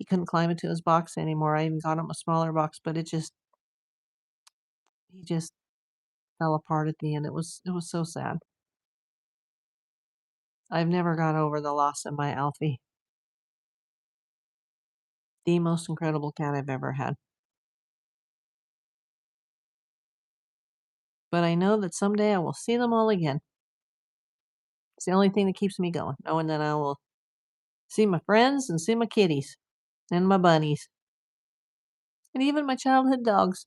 couldn't climb into his box anymore. I even got him a smaller box, but he just fell apart at the end. It was so sad. I've never got over the loss of my Alfie, the most incredible cat I've ever had. But I know that someday I will see them all again. It's the only thing that keeps me going, knowing that I will see my friends and see my kitties and my bunnies and even my childhood dogs.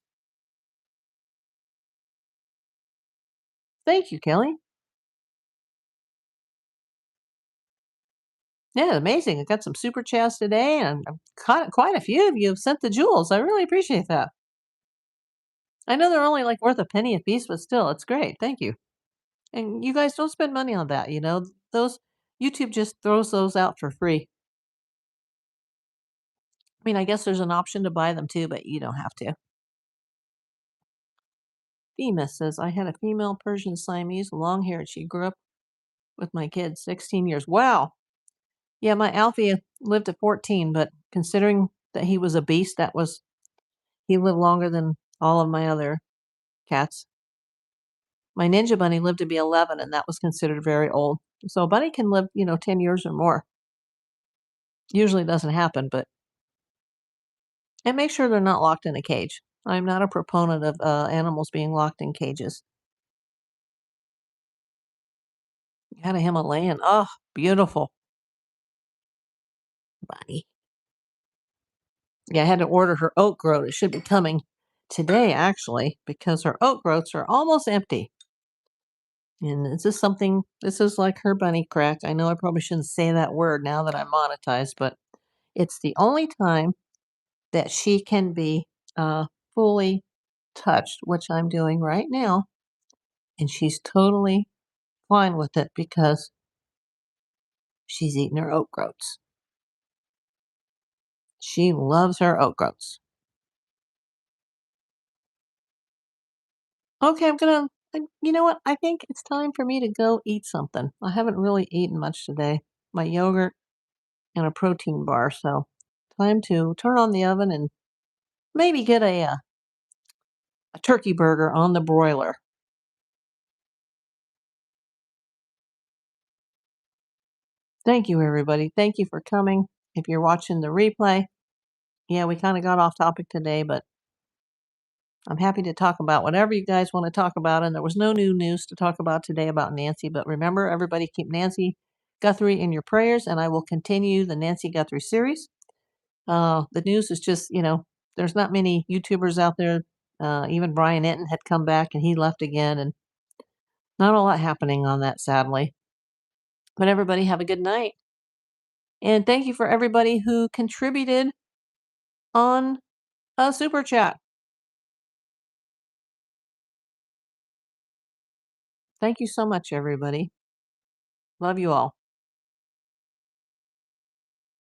Thank you, Kelly. Yeah, amazing. I got some super chats today, and I've caught quite a few of you have sent the jewels. I really appreciate that. I know they're only like worth a penny a piece, but still, it's great. Thank you. And you guys don't spend money on that. Those YouTube just throws those out for free. I mean, I guess there's an option to buy them too, but you don't have to. Fema says, I had a female Persian Siamese, long haired. She grew up with my kids, 16 years. Wow. Yeah, my Alfie lived to 14, but considering that he was a beast, he lived longer than all of my other cats. My Ninja Bunny lived to be 11, and that was considered very old. So a bunny can live, 10 years or more. Usually doesn't happen, but and make sure they're not locked in a cage. I'm not a proponent of animals being locked in cages. Had a Himalayan. Oh, beautiful bunny. Yeah, I had to order her oat groat. It should be coming today, actually, because her oat groats are almost empty. And this is like her bunny crack. I know I probably shouldn't say that word now that I'm monetized, but it's the only time that she can be fully touched, which I'm doing right now. And she's totally fine with it because she's eating her oat groats. She loves her oat groats. Okay, you know what? I think it's time for me to go eat something. I haven't really eaten much today. My yogurt and a protein bar. So, time to turn on the oven and maybe get a turkey burger on the broiler. Thank you, everybody. Thank you for coming. If you're watching the replay, yeah, we kind of got off topic today, but I'm happy to talk about whatever you guys want to talk about. And there was no new news to talk about today about Nancy. But remember, everybody keep Nancy Guthrie in your prayers, and I will continue the Nancy Guthrie series. The news is just, there's not many YouTubers out there. Even Brian Enton had come back and he left again, and not a lot happening on that, sadly. But everybody have a good night. And thank you for everybody who contributed on a super chat. Thank you so much, everybody. Love you all.